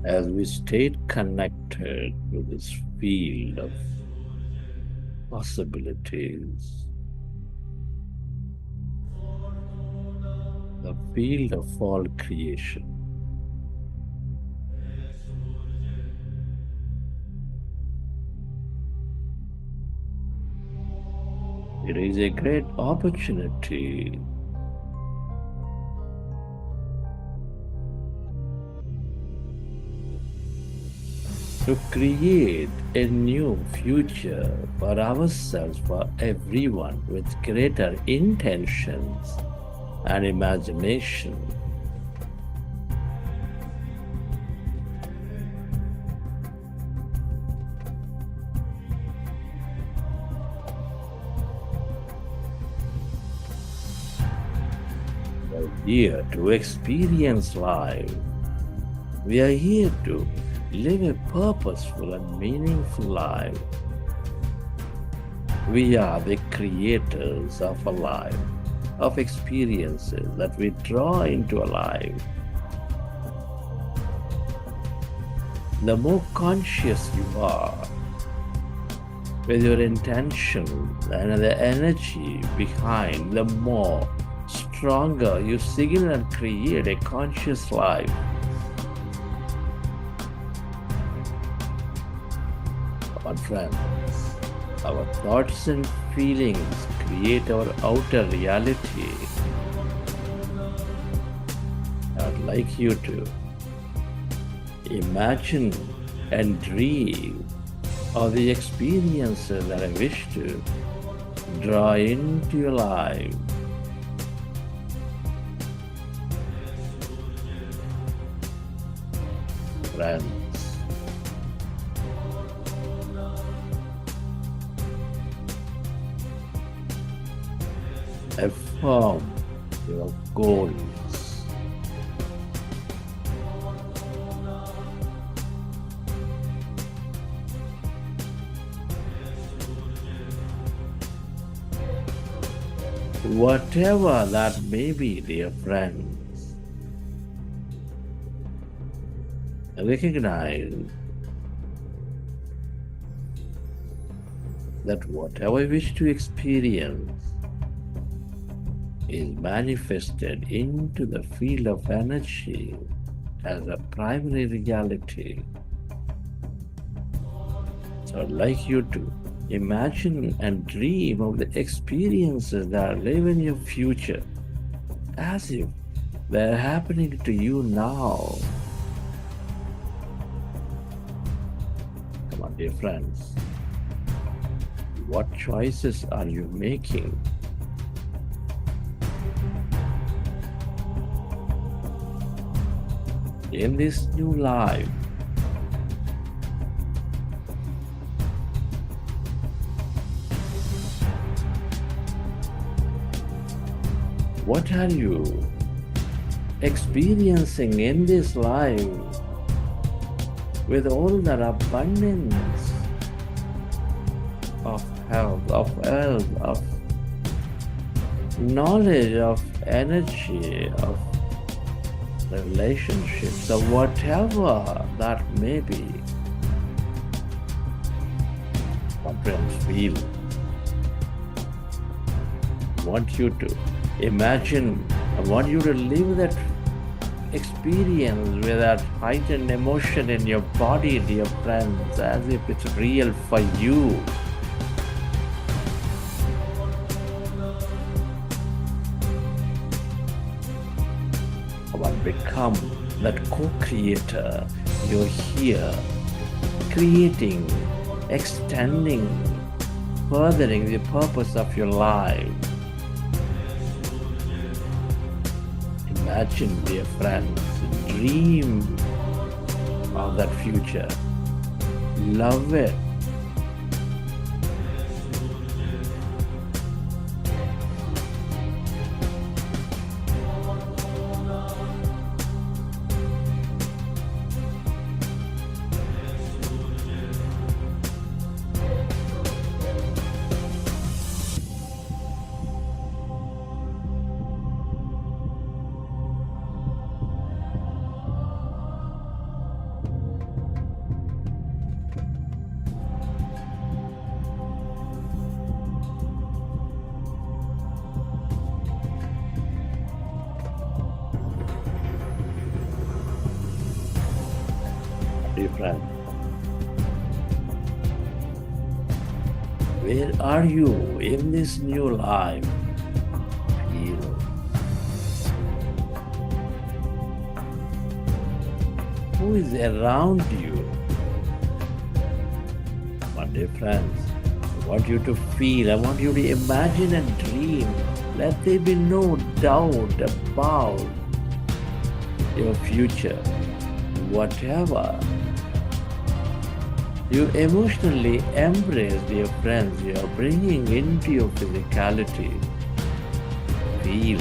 as we stayed connected with this field of possibilities, the field of all creation, it is a great opportunity to create a new future for ourselves, for everyone, with greater intentions and imagination. We are here to experience life. We are here to live a purposeful and meaningful life. We are the creators of a life, of experiences that we draw into a life. The more conscious you are with your intention and the energy behind, the more stronger you signal and create a conscious life. Our friends, our thoughts and feelings create our outer reality. I'd like you to imagine and dream of the experiences that I wish to draw into your life. Friends, affirm your goals. Whatever that may be, dear friends, recognize that whatever we wish to experience is manifested into the field of energy as a primary reality. So I'd like you to imagine and dream of the experiences that live in your future as if they're happening to you now. Come on, dear friends. What choices are you making? In this new life? What are you experiencing in this life with all that abundance of health, of wealth, of knowledge, of energy, of relationships, or whatever that may be? What friends feel? I want you to imagine, I want you to live that experience with that heightened emotion in your body, dear friends, as if it's real for you. Become that co-creator. You're here creating, extending, furthering the purpose of your life. Imagine, dear friends, dream of that future. Love it. dear friend. Where are you in this new life? Feel. Who is around you? My dear friends, I want you to feel, I want you to imagine and dream. Let there be no doubt about your future. Whatever you emotionally embrace, dear friends, you are bringing into your physicality. Feel.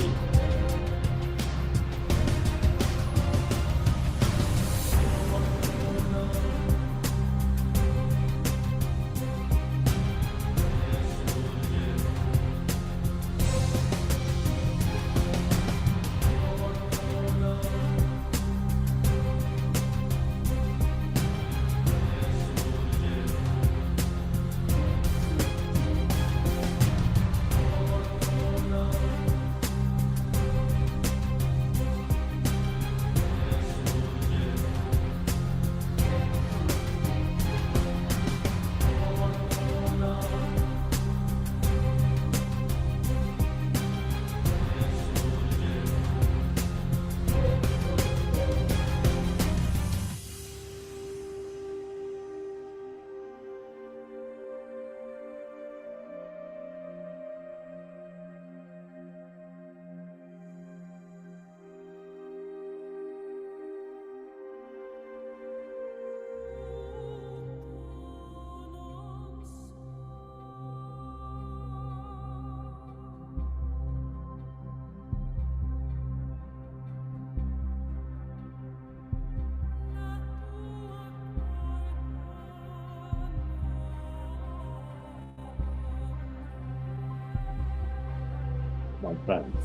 My friends,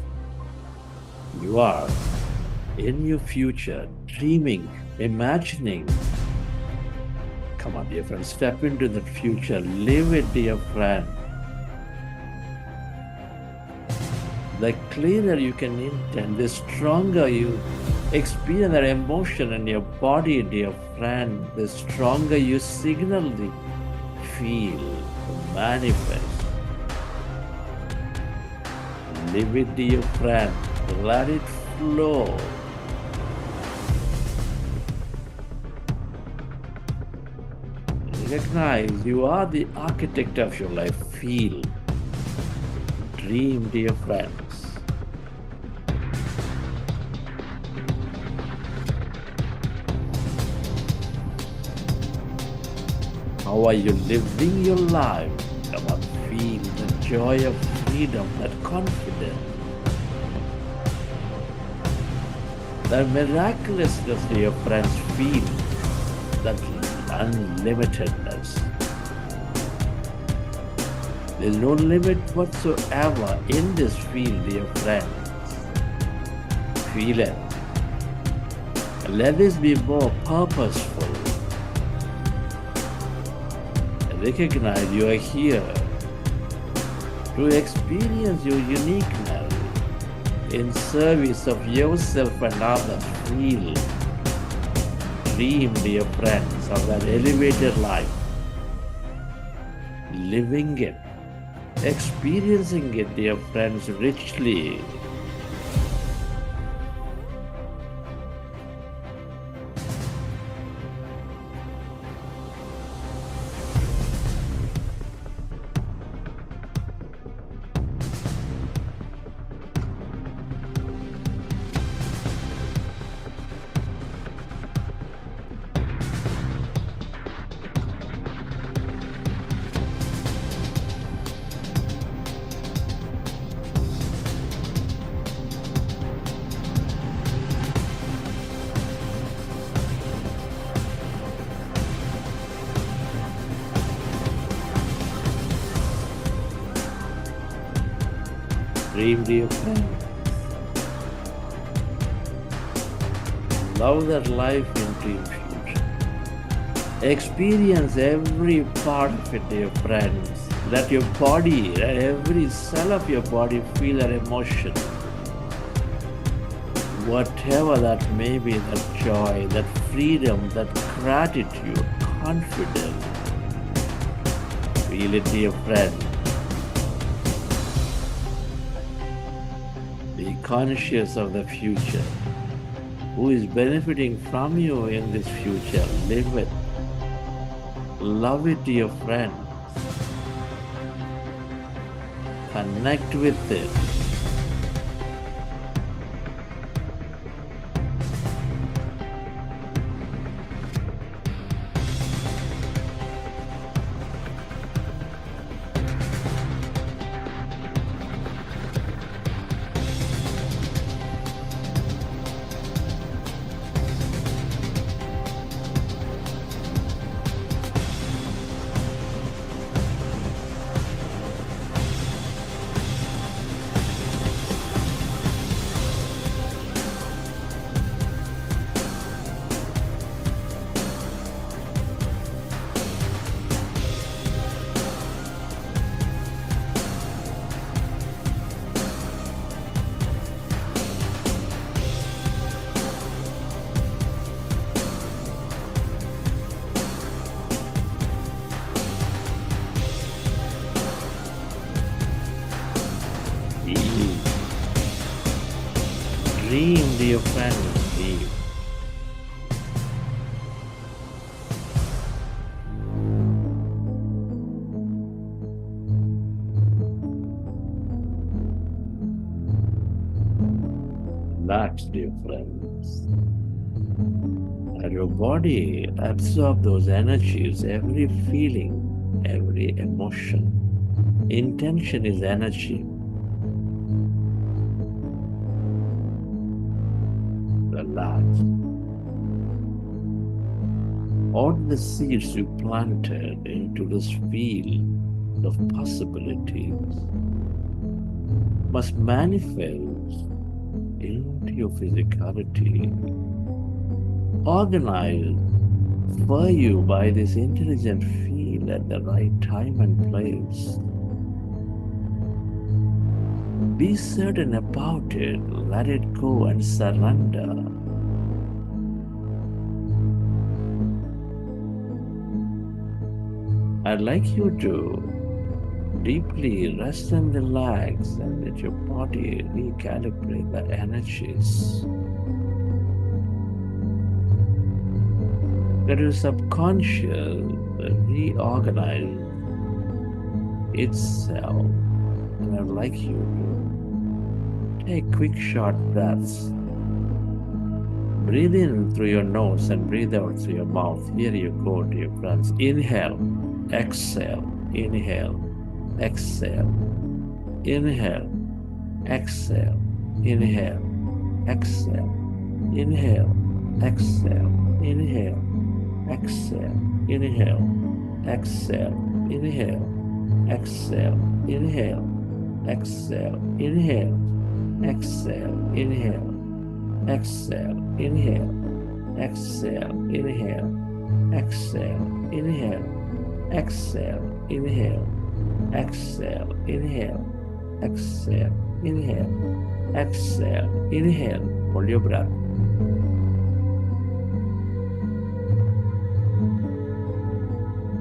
you are in your future, dreaming, imagining. Come on, dear friend, step into the future, live it, dear friend. The clearer you can intend, the stronger you experience that emotion in your body, dear friend, the stronger you signal the feel, manifest. Live it, dear friend. Let it flow. Recognize you are the architect of your life. Feel. Dream, dear friends. How are you living your life? Come on, feel the joy of freedom, that confidence, that miraculousness, dear friends, feel that unlimitedness. There's no limit whatsoever in this field, dear friends. Feel it. And let this be more purposeful. Recognize you are here to experience your uniqueness in service of yourself and others. Feel. Dream, dear friends, of that elevated life. Living it, experiencing it, dear friends, richly. Dream, dear friends. Love that life in dream future. Experience every part of it, dear friends. Let your body, let every cell of your body feel that emotion. whatever that may be, that joy, that freedom, that gratitude, confidence. Feel it, dear friend. Be conscious of the future. Who is benefiting from you in this future? Live it. Love it, dear friend. Connect with it. Dream, dear friend, dream. Relax, dear friends. Let your body absorb those energies, every feeling, every emotion. Intention is energy. Relax. All the seeds you planted into this field of possibilities must manifest into your physicality, organized for you by this intelligent field at the right time and place. Be certain about it, let it go and surrender. I'd like you to deeply rest and relax and let your body recalibrate the energies. Let your subconscious reorganize itself. And I'd like you to take quick short breaths. Breathe in through your nose and breathe out through your mouth. Here you go, dear friends. Inhale, exhale, inhale, exhale, inhale, exhale, inhale, exhale, inhale, exhale, inhale, exhale, inhale, exhale, inhale, exhale, inhale, exhale, inhale, exhale, inhale, exhale, inhale, exhale, inhale, exhale, inhale, exhale, inhale, exhale, inhale, exhale, inhale, exhale, inhale. Hold your breath.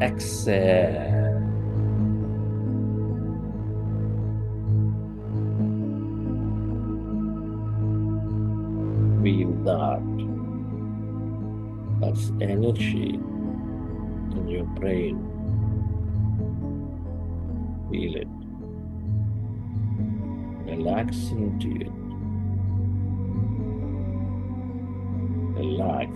Exhale. Feel that. That's energy in your brain. Feel it. Relax into it. Relax.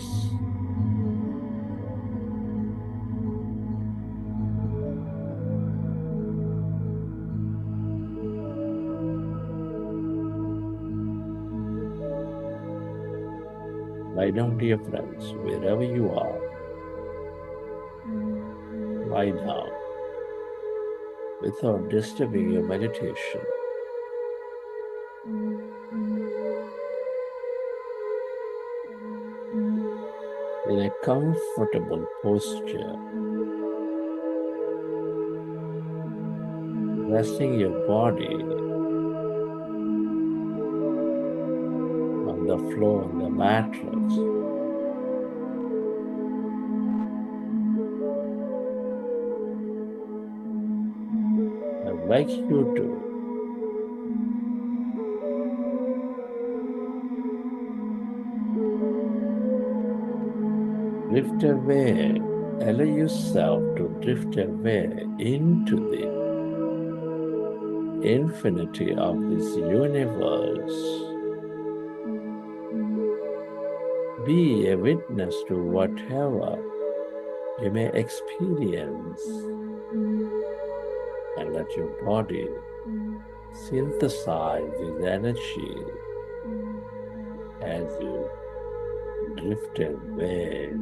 Lie down, dear friends, wherever you are. Lie down without disturbing your meditation. In a comfortable posture, resting your body on the floor on the mattress. I'd like you to drift away, allow yourself to drift away into the infinity of this universe. Be a witness to whatever you may experience, and let your body synthesize this energy as you drift away.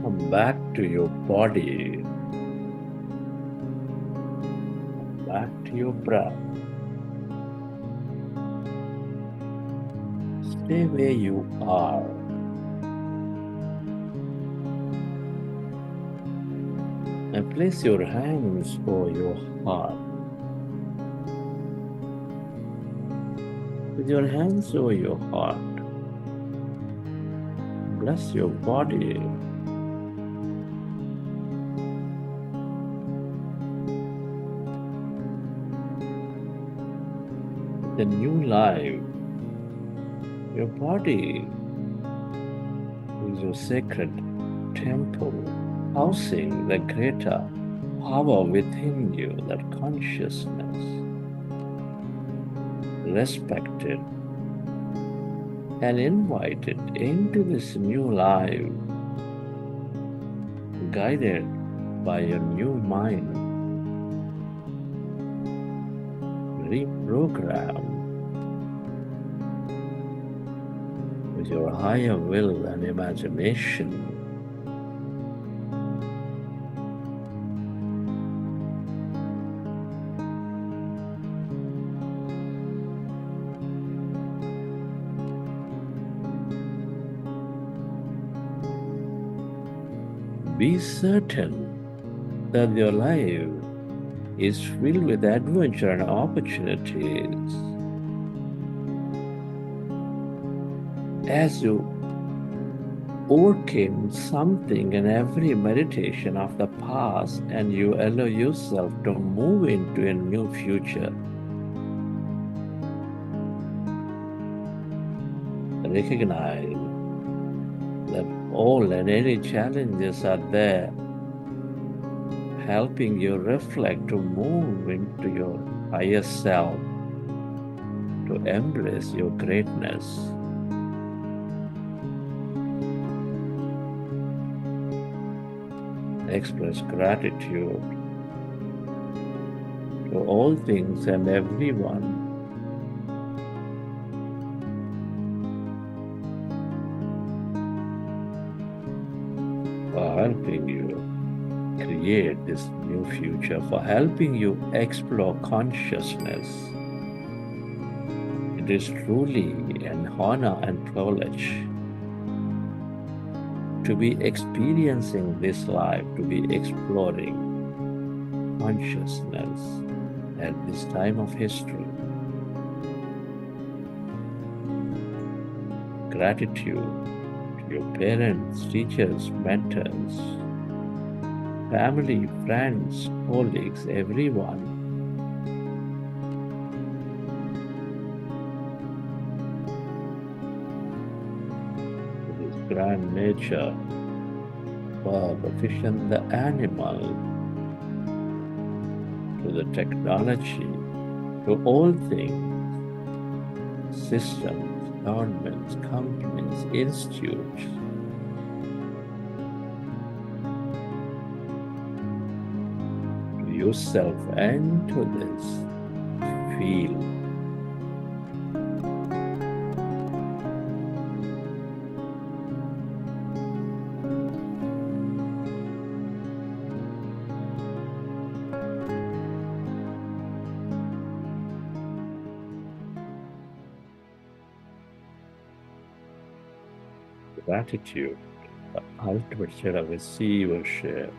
Come back to your body. Back to your breath. Stay where you are. And place your hands over your heart. With your hands over your heart, bless your body. The new life. Your body is your sacred temple, housing the greater power within you, that consciousness, respected and invited into this new life, guided by your new mind, reprogrammed with your higher will and imagination. Be certain that your life is filled with adventure and opportunities. As you overcame something in every meditation of the past and you allow yourself to move into a new future, recognize that all and any challenges are there, helping you reflect to move into your higher self, to embrace your greatness. Express gratitude to all things and everyone for helping you create this new future, for helping you explore consciousness. It is truly an honor and privilege to be experiencing this life, to be exploring consciousness at this time of history. Gratitude to your parents, teachers, mentors, family, friends, colleagues, everyone. This grand nature, for the fish and the animal, to the technology, to all things, systems, governments, companies, institutes. To yourself and to this, feel. Gratitude, the ultimate state of receivership.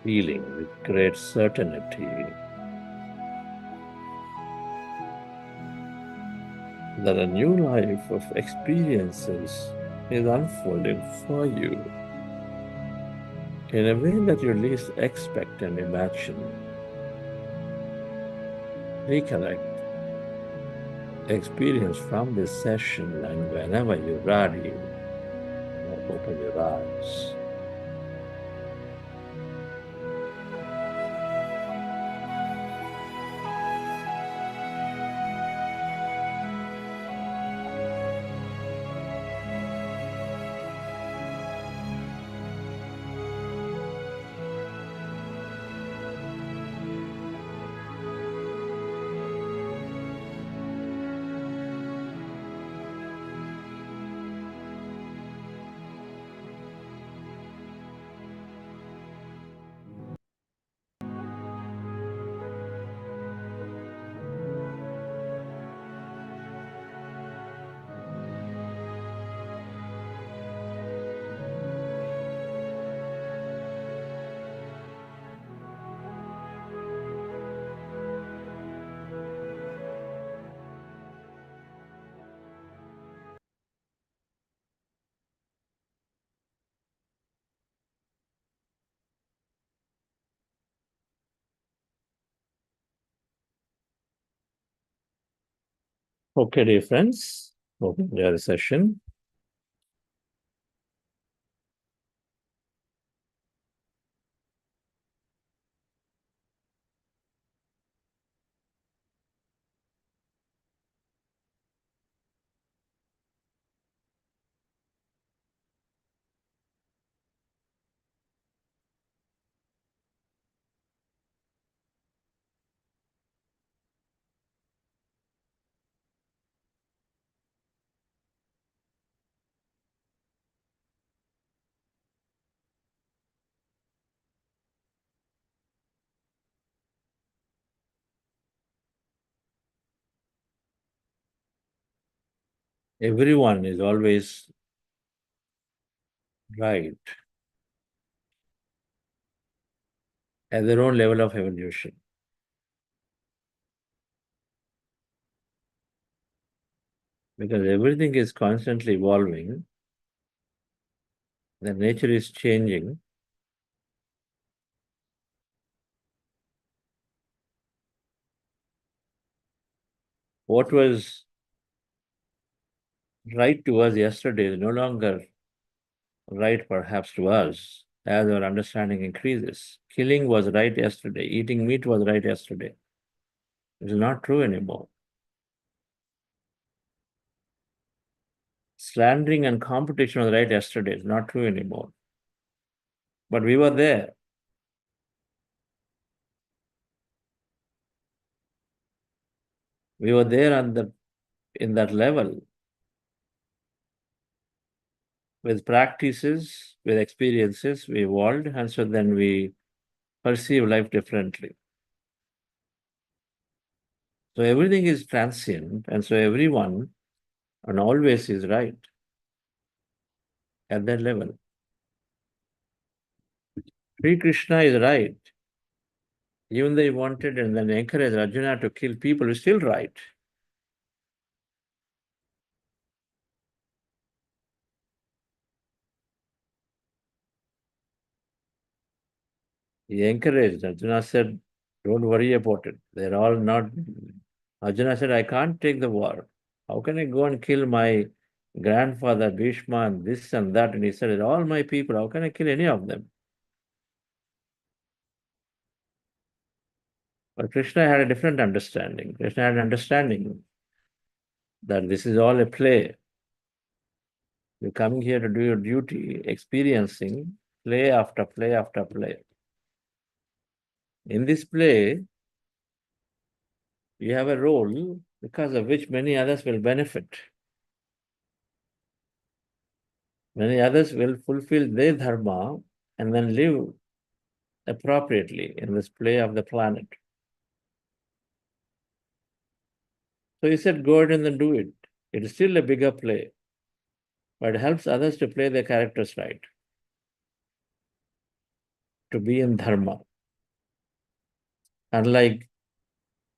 Feeling with great certainty that a new life of experiences is unfolding for you in a way that you least expect and imagine. Reconnect experience from this session, and whenever you're ready, open your eyes. Okay, dear friends, hope you enjoy the session. Everyone is always right at their own level of evolution. Because everything is constantly evolving, the nature is changing. What was right to us yesterday is no longer right perhaps to us as our understanding increases. Killing was right yesterday, eating meat was right yesterday. It is not true anymore. Slandering and competition was right yesterday, it's not true anymore. But we were there. We were there in that level with practices, with experiences, we evolved, and so then we perceive life differently. So everything is transient, and so everyone and always is right at that level. Sri Krishna is right. Even though he wanted and then encouraged Arjuna to kill people, he's still right. He encouraged. Arjuna said, don't worry about it. They're all not. Arjuna said, I can't take the war. How can I go and kill my grandfather, Bhishma, and this and that? And he said, they're all my people. How can I kill any of them? But Krishna had a different understanding. Krishna had an understanding that this is all a play. You're coming here to do your duty, experiencing play after play after play. In this play, you have a role because of which many others will benefit. Many others will fulfill their dharma and then live appropriately in this play of the planet. So he said, go ahead and then do it. It is still a bigger play, but it helps others to play their characters right, to be in dharma. Unlike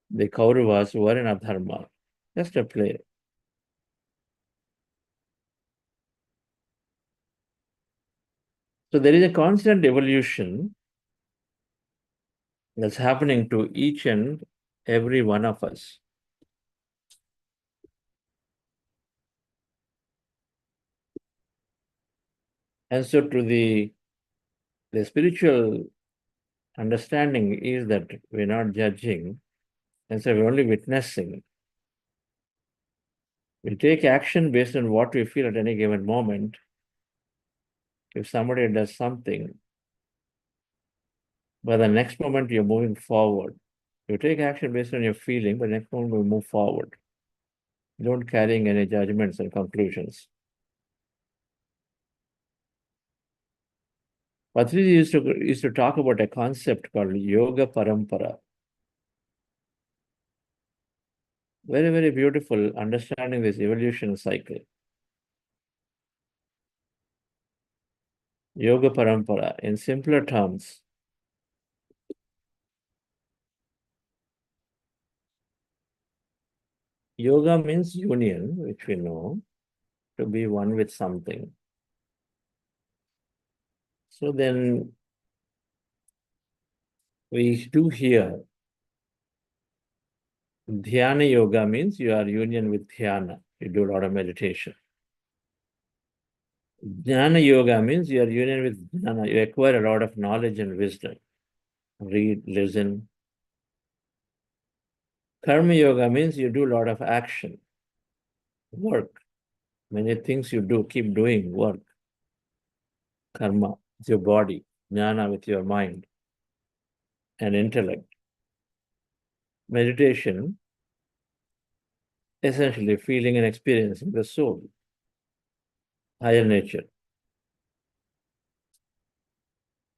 the Kauravas who were in adharma, just a play. So there is a constant evolution that's happening to each and every one of us. And so to the spiritual understanding is that we're not judging, and so we're only witnessing. We take action based on what we feel at any given moment. If somebody does something, by the next moment you're moving forward. You take action based on your feeling, but next moment we move forward. Don't carrying any judgments and conclusions. Patrici used to talk about a concept called Yoga Parampara. Very, very beautiful understanding this evolution cycle. Yoga Parampara, in simpler terms, yoga means union, which we know, to be one with something. So then we do here, Dhyana yoga means you are union with Dhyana. You do a lot of meditation. Jnana yoga means you are union with Jnana. You acquire a lot of knowledge and wisdom. Read, listen. Karma yoga means you do a lot of action, work. Many things you do, keep doing work. Karma with your body, jnana with your mind and intellect. Meditation, essentially feeling and experiencing the soul, higher nature.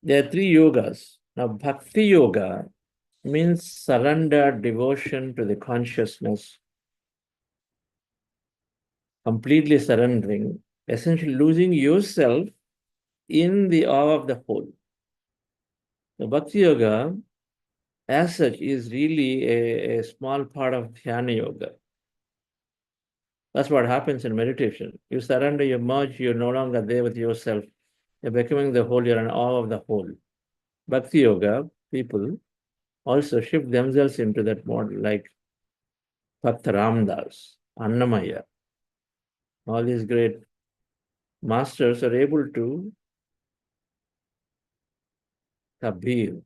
There are three yogas. Now, bhakti yoga means surrender, devotion to the consciousness, completely surrendering, essentially losing yourself in the awe of the whole. The bhakti yoga, as such, is really a small part of dhyana yoga. That's what happens in meditation. You surrender, you merge, you're no longer there with yourself. You're becoming the whole, you're in awe of the whole. Bhakti yoga, people also shift themselves into that model, like Bhakta Ramdas, Annamaya. All these great masters are able to, Kabir,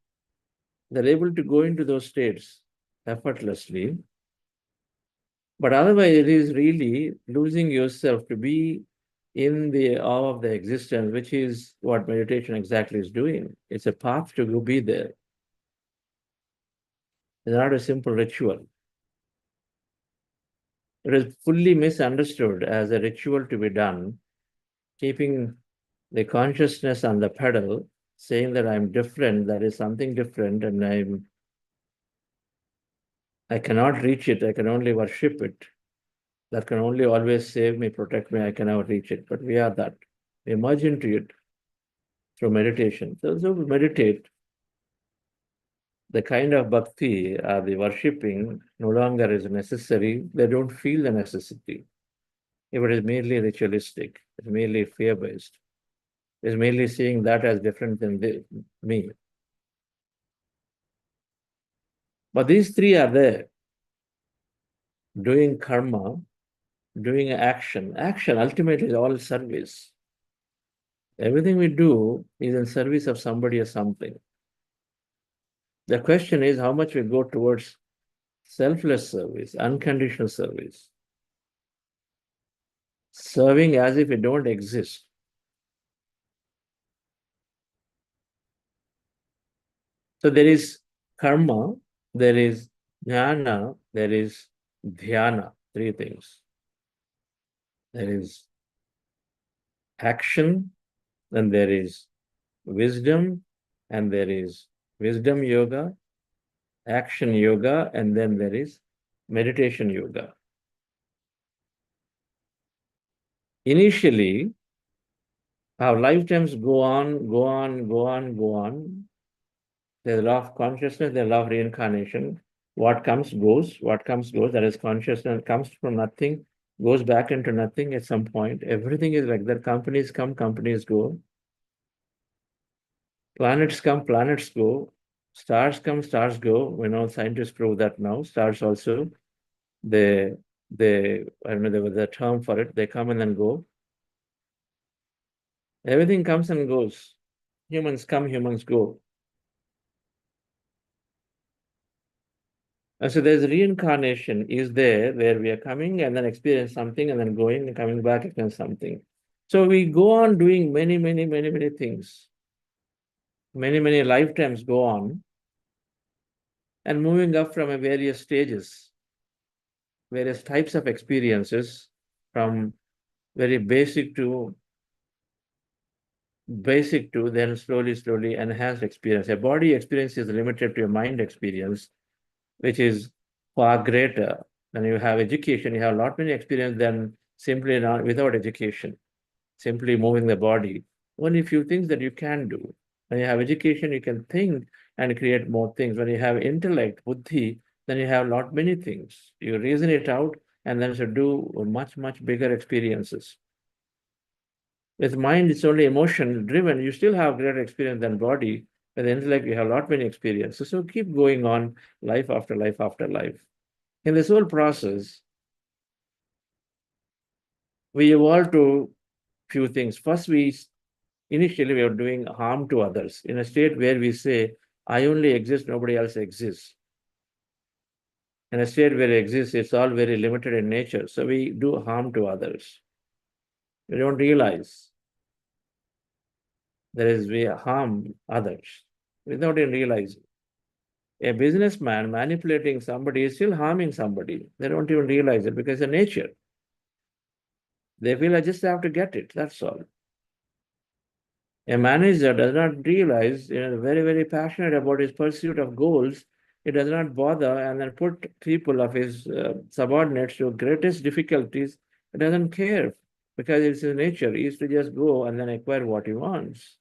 they're able to go into those states effortlessly. But otherwise, it is really losing yourself to be in the awe of the existence, which is what meditation exactly is doing. It's a path to go be there. It's not a simple ritual. It is fully misunderstood as a ritual to be done, keeping the consciousness on the pedal, saying that I'm different, that is something different, and I cannot reach it, I can only worship it. That can only always save me, protect me, I cannot reach it. But we are that. We emerge into it through meditation. So we meditate, the kind of bhakti, the worshipping, no longer is necessary. They don't feel the necessity. If it is merely ritualistic, it's merely fear-based, it's merely seeing that as different than me. But these three are there. Doing karma, doing action. Action ultimately is all service. Everything we do is in service of somebody or something. The question is how much we go towards selfless service, unconditional service, serving as if we don't exist. So there is karma, there is jnana, there is dhyana, three things. There is action, then there is wisdom, and there is wisdom yoga, action yoga, and then there is meditation yoga. Initially, our lifetimes go on, go on, go on, go on. There's a law of consciousness, there's a law of reincarnation. What comes goes, what comes goes. That is consciousness, comes from nothing, goes back into nothing at some point. Everything is like that. Companies come, companies go. Planets come, planets go. Stars come, stars go. We know scientists prove that now. Stars also, they I don't know, there was a term for it. They come and then go. Everything comes and goes. Humans come, humans go. And so there's reincarnation is there where we are coming and then experience something and then going and coming back again something. So we go on doing many, many, many, many things. Many, many lifetimes go on and moving up from a various stages, various types of experiences from very basic to then slowly enhanced experience. A body experience is limited to a mind experience, which is far greater. When you have education, you have a lot many experience than simply not without education, simply moving the body. Only few things that you can do. When you have education, you can think and create more things. When you have intellect, buddhi, then you have a lot many things. You reason it out and then should do much, much bigger experiences. With mind, it's only emotion driven. You still have greater experience than body. With intellect, you have a lot many experiences. So keep going on life after life after life. In this whole process, we evolve to few things. First, initially we are doing harm to others in a state where we say, I only exist, nobody else exists. In a state where it exists, it's all very limited in nature. So we do harm to others. We don't realize we harm others without even realizing. A businessman manipulating somebody is still harming somebody. They don't even realize it because it's nature. They feel I just have to get it. That's all. A manager does not realize, very, very passionate about his pursuit of goals. He does not bother and then put people of his subordinates to greatest difficulties. He doesn't care because it's his nature. He used to just go and then acquire what he wants.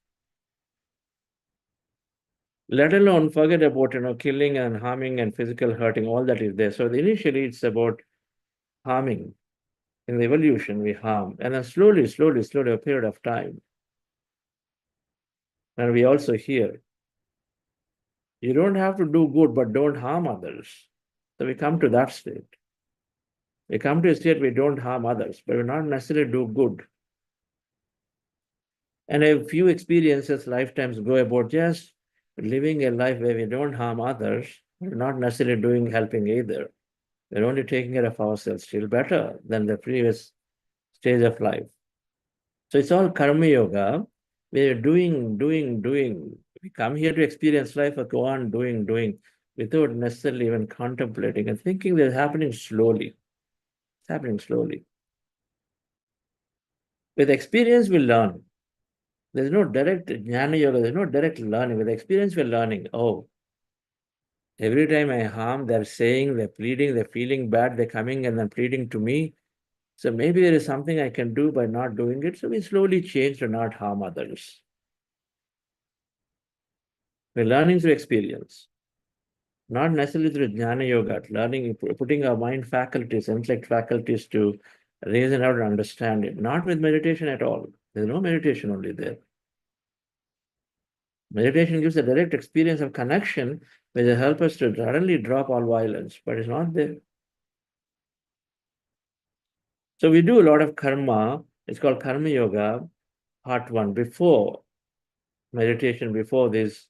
Let alone forget about killing and harming and physical hurting, all that is there. So initially it's about harming. In the evolution, we harm, and then slowly, a period of time. And we also hear, you don't have to do good, but don't harm others. So we come to that state. We come to a state we don't harm others, but we not necessarily do good. And a few experiences, lifetimes go about just living a life where we don't harm others, we're not necessarily doing helping either. We're only taking care of ourselves, still better than the previous stage of life. So it's all karma yoga. We're doing. We come here to experience life or go on doing, without necessarily even contemplating and thinking that it's happening slowly. It's happening slowly. With experience, we learn. There's no direct jnana yoga, there's no direct learning. With experience, we're learning. Oh, every time I harm, they're saying, they're pleading, they're feeling bad, they're coming and then pleading to me. So maybe there is something I can do by not doing it. So we slowly change to not harm others. We're learning through experience, not necessarily through jnana yoga, learning, putting our mind faculties, intellect faculties to reason out and understand it, not with meditation at all. There's no meditation only there. Meditation gives a direct experience of connection, which will help us to suddenly drop all violence, but it's not there. So we do a lot of karma. It's called karma yoga, part one, before meditation, before these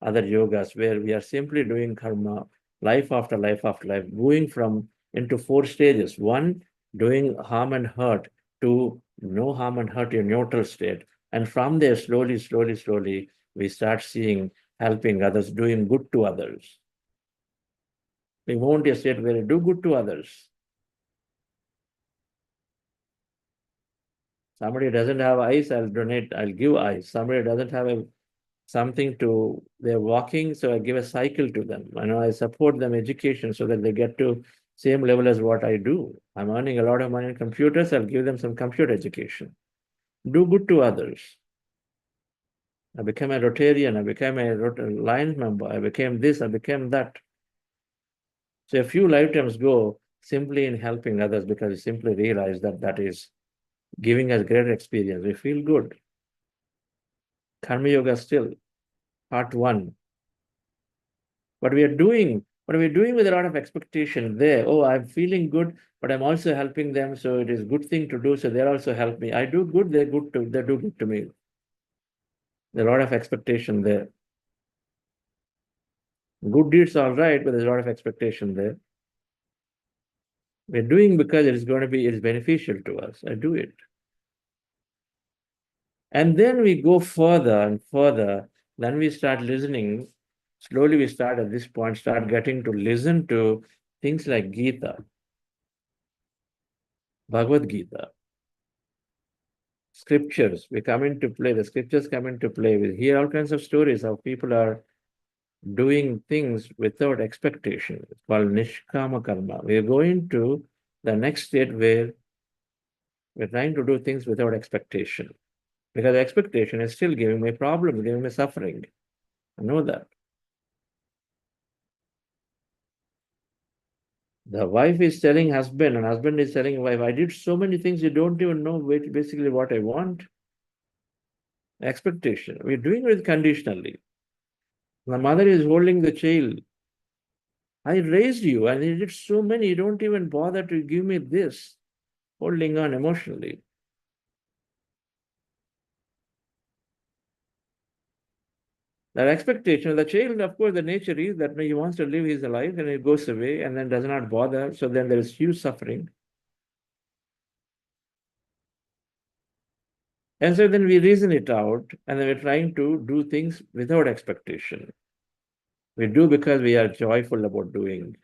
other yogas, where we are simply doing karma, life after life after life, going from into four stages. One, doing harm and hurt, to no harm and hurt, your neutral state. And from there, slowly, we start seeing helping others, doing good to others. We won't a state where we do good to others. Somebody doesn't have eyes, I'll donate, I'll give eyes. Somebody doesn't have something to, they're walking, so I give a cycle to them. I support them education so that they get to same level as what I do. I'm earning a lot of money in computers, I'll give them some computer education. Do good to others. I became a Rotarian, I became a Lions member, I became this, I became that. So a few lifetimes go simply in helping others because we simply realize that that is giving us greater experience. We feel good. Karma Yoga still, part one. But we're doing with a lot of expectation there. Oh, I'm feeling good, but I'm also helping them. So it is a good thing to do. So they'll also help me. I do good, they do good to me. There's a lot of expectation there. Good deeds are all right, but there's a lot of expectation there. We're doing because it is beneficial to us. I do it. And then we go further and further. Then we start listening. Slowly we start at this point, start getting to listen to things like Gita, Bhagavad Gita, scriptures. We come into play, the scriptures come into play. We hear all kinds of stories how people are doing things without expectation. It's called Nishkama Karma. We are going to the next state where we're trying to do things without expectation. Because expectation is still giving me problems, giving me suffering. I know that. The wife is telling husband, and husband is telling wife, I did so many things you don't even know which basically what I want. Expectation. We're doing it conditionally. The mother is holding the child. I raised you, and you did so many, you don't even bother to give me this. Holding on emotionally. That expectation of the child, of course, the nature is that he wants to live his life and he goes away and then does not bother. So then there is huge suffering. And so then we reason it out and then we're trying to do things without expectation. We do because we are joyful about doing.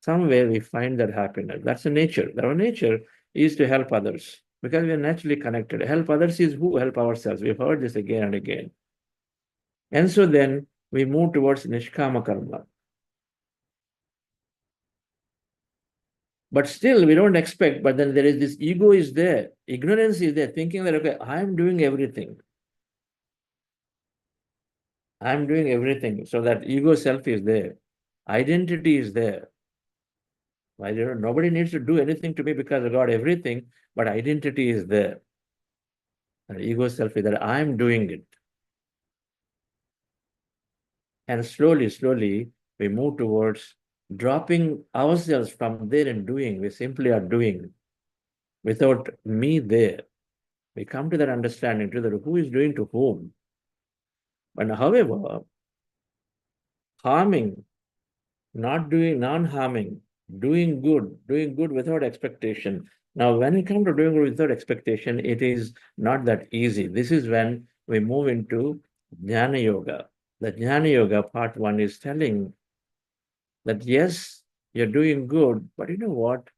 Somewhere we find that happiness. That's the nature. Our nature is to help others because we are naturally connected. Help others is who? Help ourselves. We've heard this again and again. And so then we move towards Nishkama Karma. But still, we don't expect, but then there is this ego is there. Ignorance is there, thinking that, okay, I'm doing everything. I'm doing everything. So that ego self is there. Identity is there. Nobody needs to do anything to me because I got everything, but identity is there. And ego self is that I'm doing it. And slowly, slowly, we move towards dropping ourselves from there and doing. We simply are doing without me there. We come to that understanding to that who is doing to whom. But however, harming, not doing, non-harming, doing good without expectation. Now, when we come to doing good without expectation, it is not that easy. This is when we move into Jnana Yoga. The Jnana Yoga part one is telling that yes, you're doing good, but you know what?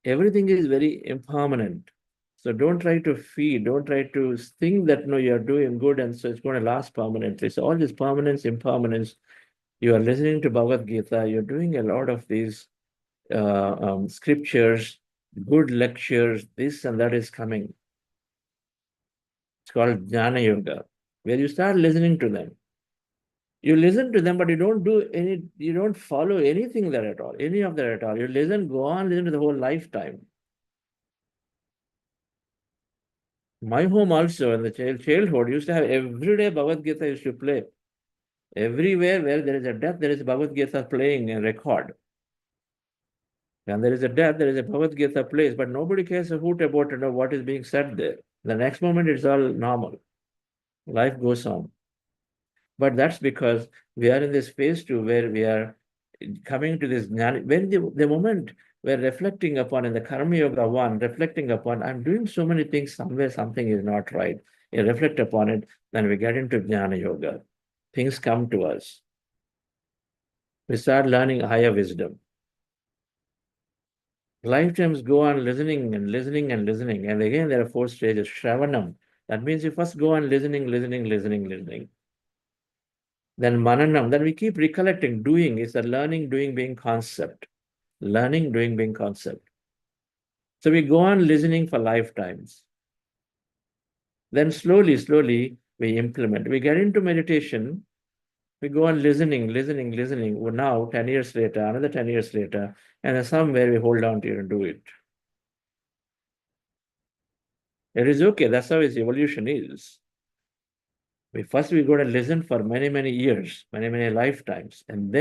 Everything is very impermanent. So don't try to feed, don't try to think that no, you're doing good and so it's going to last permanently. So all this permanence, impermanence, you are listening to Bhagavad Gita, you're doing a lot of these scriptures, good lectures, this and that is coming. It's called Jnana Yoga, where you start listening to them. You listen to them, but you don't follow anything there at all, any of that at all. You listen, go on, listen to the whole lifetime. My home also, in the childhood, used to have every day Bhagavad Gita used to play. Everywhere where there is a death, there is Bhagavad Gita playing and record. When there is a death, there is a Bhagavad Gita plays, but nobody cares a hoot about what is being said there. The next moment, it's all normal. Life goes on. But that's because we are in this phase two where we are coming to this jnana. When the moment we're reflecting upon in the Karma Yoga one, reflecting upon, I'm doing so many things, somewhere something is not right. You reflect upon it, then we get into Jnana Yoga. Things come to us. We start learning higher wisdom. Lifetimes go on listening and listening and listening. And again, there are four stages. Shravanam. That means you first go on listening, listening, listening, listening. Then Mananam. Then we keep recollecting. Doing is a learning, doing, being concept. Learning, doing, being concept. So we go on listening for lifetimes. Then slowly, slowly, we implement. We get into meditation. We go on listening, listening, listening. Well, now, 10 years later, another 10 years later, and then somewhere we hold on to it and do it. It is okay. That's how its evolution is. We go to listen for many, many years, many, many lifetimes. And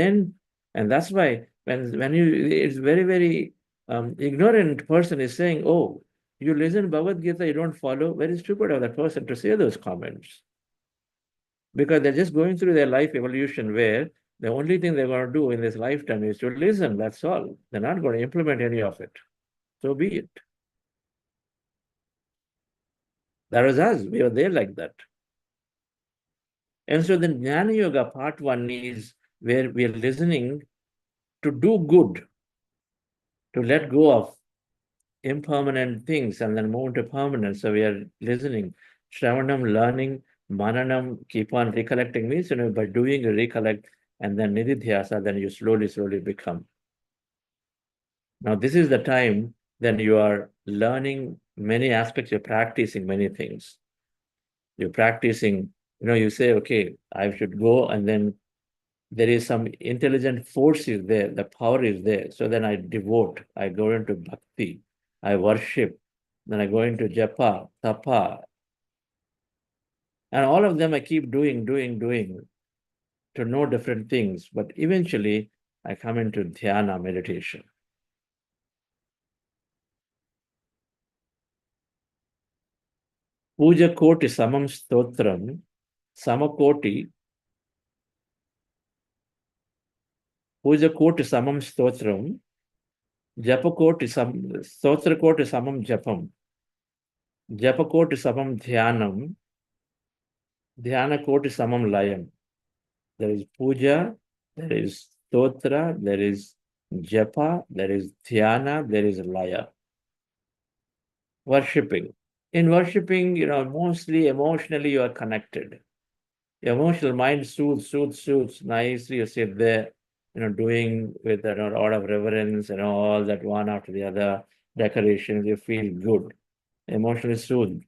that's why when it's very, very ignorant person is saying, oh, you listen Bhagavad Gita, you don't follow. Very stupid of that person to say those comments. because they're just going through their life evolution where the only thing they're going to do in this lifetime is to listen. That's all. They're not going to implement any of it. So be it. That was us. We were there like that. And so the Jnana Yoga part one is where we are listening to do good, to let go of impermanent things and then move to permanent. So we are listening, Shravanam, learning, Mananam, keep on recollecting means, by doing you recollect, and then Nididhyasa, then you slowly become. Now, this is the time then you are learning many aspects, you're practicing many things. You're practicing, you say, okay, I should go, and then there is some intelligent force is there, the power is there. So then I devote, I go into bhakti, I worship, then I go into japa, tapa, and all of them I keep doing to know different things. But eventually I come into dhyana meditation. Puja koti samam stotram, samakoti, puja koti samam stotram, japa koti stotra koti samam japam, japa koti samam dhyanam, dhyana koti samam layam. There is puja, there is stotra, there is japa, there is dhyana, there is laya. Worshipping. In worshipping, mostly emotionally you are connected. Your emotional mind soothes. Nicely you sit there, doing with a lot of reverence, all that one after the other, decorations, you feel good. Emotionally soothed.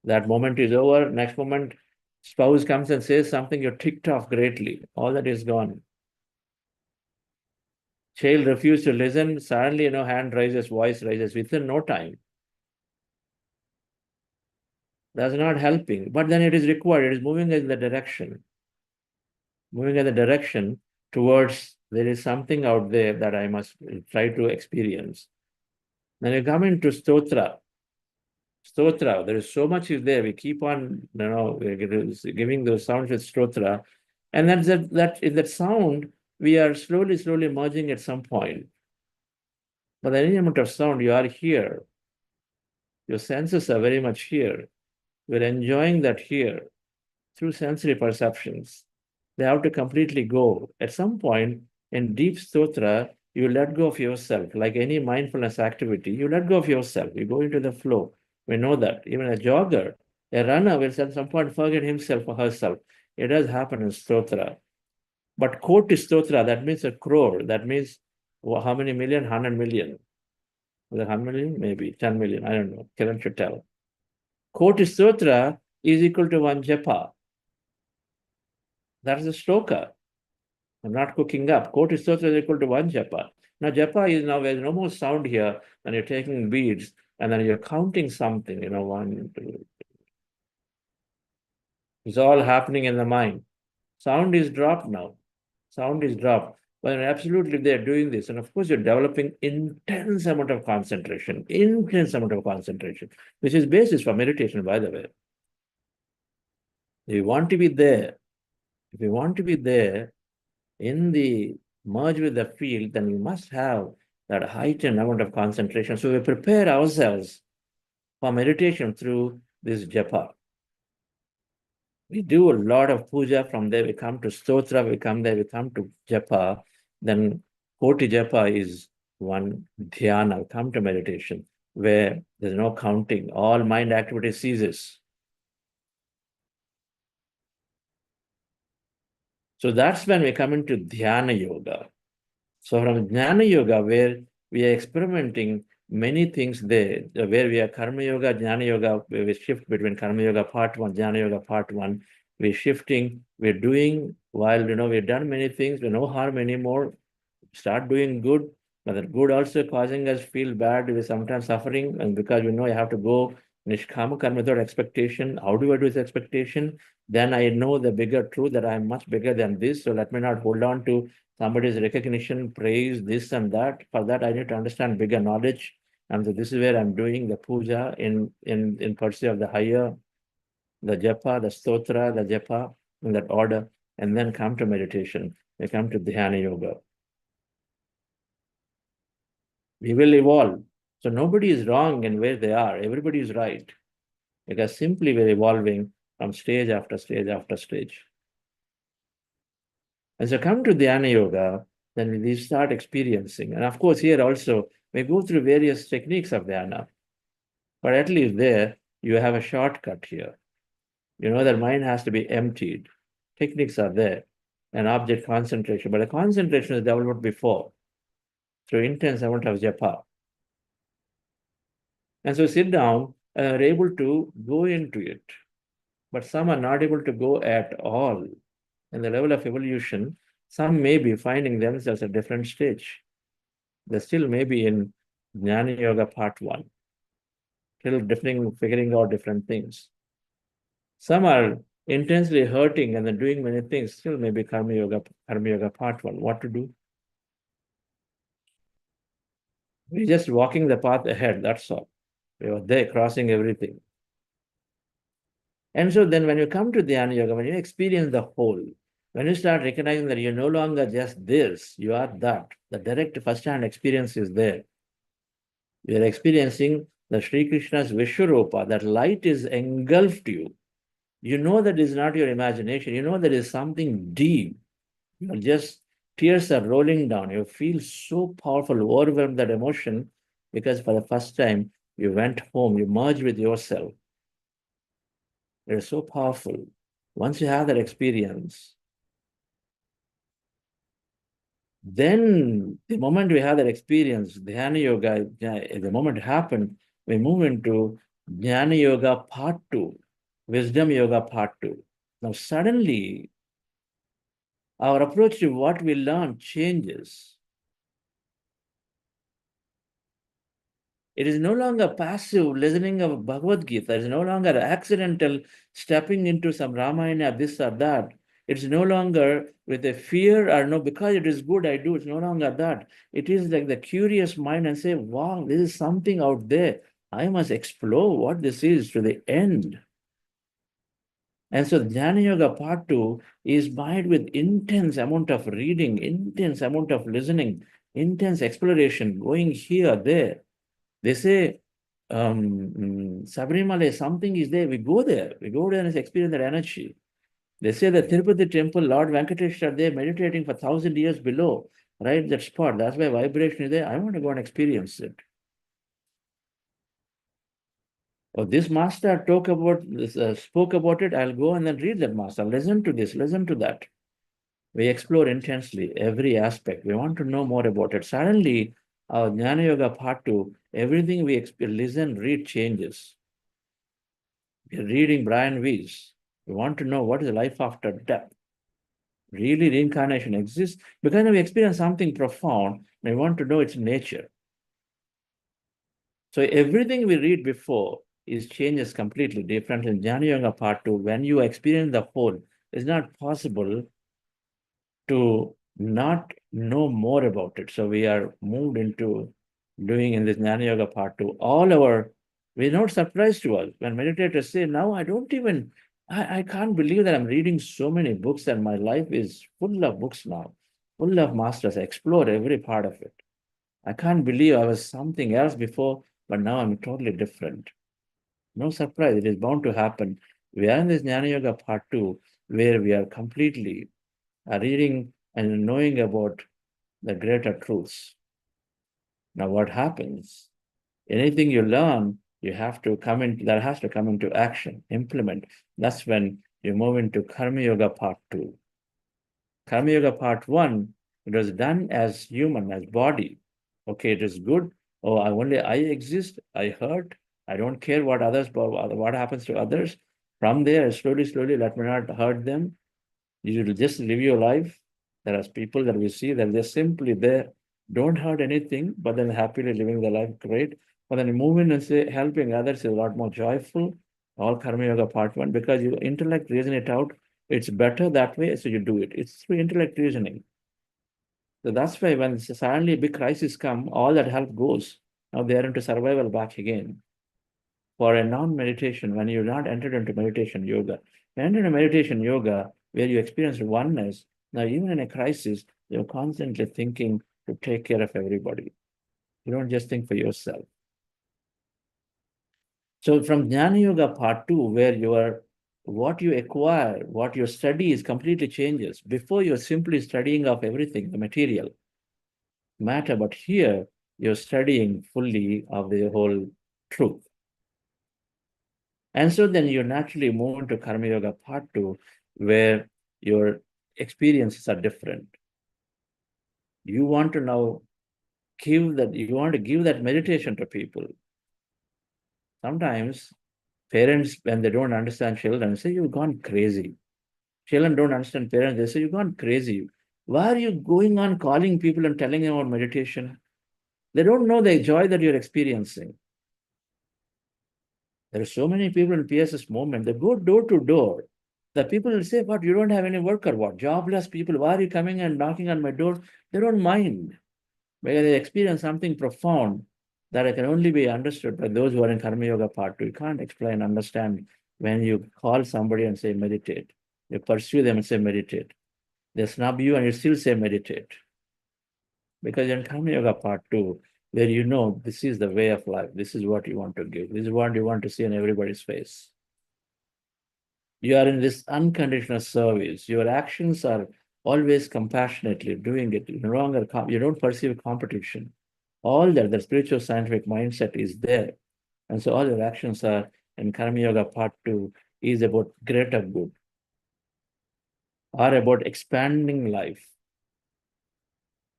That moment is over. Next moment, spouse comes and says something, you're ticked off greatly. All that is gone. Child refuses to listen. Suddenly, hand raises, voice raises within no time. That's not helping. But then it is required. It is moving in the direction. Moving in the direction towards there is something out there that I must try to experience. Then you come into stotra. Stotra, there is so much is there. We keep on, giving those sounds with stotra. And that in that sound, we are slowly merging at some point. But any amount of sound, you are here. Your senses are very much here. We're enjoying that here through sensory perceptions. They have to completely go. At some point in deep stotra, you let go of yourself. Like any mindfulness activity, you let go of yourself. You go into the flow. We know that. Even a jogger, a runner will at some point forget himself or herself. It does happen in stotra. But koti stotra, that means a crore. That means how many million? 100 million. Was it 100 million? Maybe 10 million. I don't know. Kiran should tell. Koti stotra is equal to one japa. That is a shloka. I'm not cooking up. Koti stotra is equal to one japa. Now, japa is now, there's no more sound here, and you're taking beads, and then you're counting something, 1, 2. It's all happening in the mind. Sound is dropped now. Sound is dropped. But absolutely they're doing this. And of course, you're developing intense amount of concentration, which is basis for meditation, by the way. If you want to be there, in the merge with the field, then we must have that heightened amount of concentration. So we prepare ourselves for meditation through this japa. We do a lot of puja. From there, we come to stotra, we come to japa. Then koti japa is one dhyana, come to meditation, where there's no counting. All mind activity ceases. So that's when we come into dhyana yoga. So from Jnana Yoga, where we are experimenting many things there, where we are Karma Yoga, Jnana Yoga, where we shift between Karma Yoga part 1, Jnana Yoga part 1, we're shifting, we're doing, while, we've done many things, we're no harm anymore, start doing good, but that good also causing us feel bad, we're sometimes suffering, and because you have to go Nishkama Karma without expectation. How do I do this expectation? Then I know the bigger truth that I'm much bigger than this, so let me not hold on to somebody's recognition, praise, this and that. For that, I need to understand bigger knowledge. And so this is where I'm doing the puja in pursuit of the higher the japa, the stotra, the japa, in that order, and then come to meditation. We come to Dhyana Yoga. We will evolve. So nobody is wrong in where they are. Everybody is right. Because simply we're evolving from stage after stage after stage. As I come to Dhyana Yoga, then we start experiencing. And of course, here also, we go through various techniques of Dhyana. But at least there, you have a shortcut here. You know that mind has to be emptied. Techniques are there. And object concentration. But the concentration is developed before through intense amount of japa. And so sit down and are able to go into it. But some are not able to go at all. In the level of evolution, some may be finding themselves at a different stage. They still may be in Jnana Yoga Part 1, still figuring out different things. Some are intensely hurting and then doing many things, still maybe Karma Yoga Part 1. What to do? We're just walking the path ahead, that's all. We are there crossing everything. And so then when you come to Dhyana Yoga, when you experience the whole, when you start recognizing that you're no longer just this, you are that, the direct first-hand experience is there. You are experiencing the Sri Krishna's Vishwarupa, that light is engulfed you. You know that is not your imagination. You know that is something deep. You're just, tears are rolling down. You feel so powerful, overwhelmed that emotion, because for the first time, you went home, you merged with yourself. It is so powerful. Once you have that experience, then the moment we have that experience, Dhyana Yoga, the moment it happened, we move into Jnana Yoga Part 2, Wisdom Yoga Part 2. Now suddenly, our approach to what we learn changes. It is no longer passive listening of Bhagavad Gita. It is no longer accidental stepping into some Ramayana, this or that. It's no longer with a fear or no, because it is good, I do. It's no longer that. It is like the curious mind and say, wow, this is something out there. I must explore what this is to the end. And so Jnana Yoga Part 2 is mined with intense amount of reading, intense amount of listening, intense exploration, going here, there. They say, Sabrimala, something is there. We go there and experience that energy. They say the Tirupati temple, Lord Venkatesh are there meditating for 1,000 years below, right? That spot. That's why vibration is there. I want to go and experience it. Oh, this master spoke about it. I'll go and then read that master. Listen to this, listen to that. We explore intensely every aspect. We want to know more about it. Suddenly, our Jnana Yoga Part 2, everything we listen, read changes. We're reading Brian Weiss. We want to know what is life after death. Really, reincarnation exists? Because we experience something profound, we want to know its nature. So everything we read before is changes completely different. In Jnana Yoga Part 2, when you experience the whole, it's not possible to not know more about it. So we are moved into doing in this Jnana Yoga Part 2. We're not surprised to us when meditators say, now I can't believe that I'm reading so many books and my life is full of books now, full of masters. I explore every part of it. I can't believe I was something else before, but now I'm totally different. No surprise, it is bound to happen. We are in this Jnana Yoga Part 2, where we are completely reading and knowing about the greater truths. Now, what happens? Anything you learn, that has to come into action, implement. That's when you move into Karma Yoga Part 2. Karma Yoga Part 1, it was done as human, as body. Okay, it is good. Oh, I exist, I hurt, I don't care what happens to others. From there, slowly, let me not hurt them. You will just live your life. There are people that we see that they're simply there, don't hurt anything, but then happily living their life, great. But then you move in and say helping others is a lot more joyful. All Karma Yoga Part 1, because you intellect reason it out, it's better that way, so you do it. It's through intellect reasoning. So that's why when suddenly a big crisis come, all that help goes. Now they are into survival back again. for a non-meditation, when you're not entered into meditation yoga, you enter into meditation yoga where you experience oneness. Now, even in a crisis, you're constantly thinking to take care of everybody. You don't just think for yourself. So from Jnana Yoga Part 2, where what you acquire, what your study is completely changes. Before you're simply studying of everything, the material matter, but here you're studying fully of the whole truth. And so then you naturally move into Karma Yoga Part 2, where your experiences are different. You want to now you want to give that meditation to people. Sometimes parents, when they don't understand children, say, you've gone crazy. Children don't understand parents, they say, you've gone crazy. Why are you going on calling people and telling them about meditation? They don't know the joy that you're experiencing. There are so many people in PSS movement, they go door to door. The people will say, what, you don't have any work or what? Jobless people, why are you coming and knocking on my door? They don't mind, because they experience something profound that can only be understood by those who are in Karma Yoga Part 2. You can't explain, understand when you call somebody and say meditate. You pursue them and say meditate. They snub you and you still say meditate. Because in Karma Yoga Part 2, where you know this is the way of life, this is what you want to give, this is what you want to see on everybody's face. You are in this unconditional service. Your actions are always compassionately doing it. You no longer you don't perceive competition. All that, the spiritual scientific mindset is there. And so all your actions are in Karma Yoga Part 2 is about greater good, or about expanding life.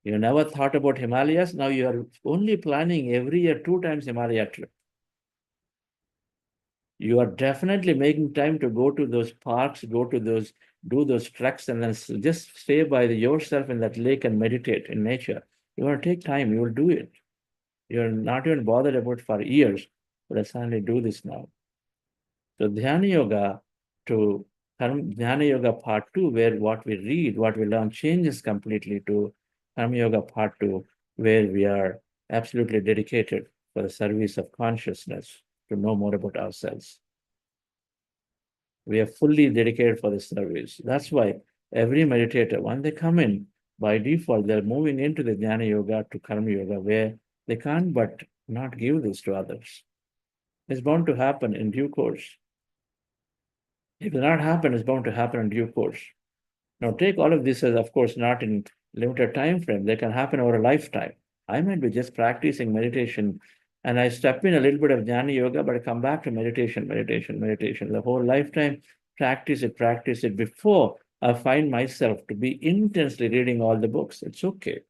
You never thought about Himalayas. Now you are only planning every year 2 times Himalaya trip. You are definitely making time to go to those parks, do those treks, and then just stay by yourself in that lake and meditate in nature. You want to take time, you will do it. You're not even bothered about for years, but I suddenly do this now. So Dhyana Yoga to Dhyana Yoga Part 2, where what we read, what we learn changes completely to Karma Yoga Part 2, where we are absolutely dedicated for the service of consciousness to know more about ourselves. We are fully dedicated for the service. That's why every meditator, when they come in, by default, they're moving into the Jnana Yoga to Karma Yoga, where they can't but not give this to others. It's bound to happen in due course. If it not happen, it's bound to happen in due course. Now, take all of this as, of course, not in limited time frame. They can happen over a lifetime. I might be just practicing meditation, and I step in a little bit of Jnana Yoga, but I come back to meditation. The whole lifetime, practice it before I find myself to be intensely reading all the books. It's okay.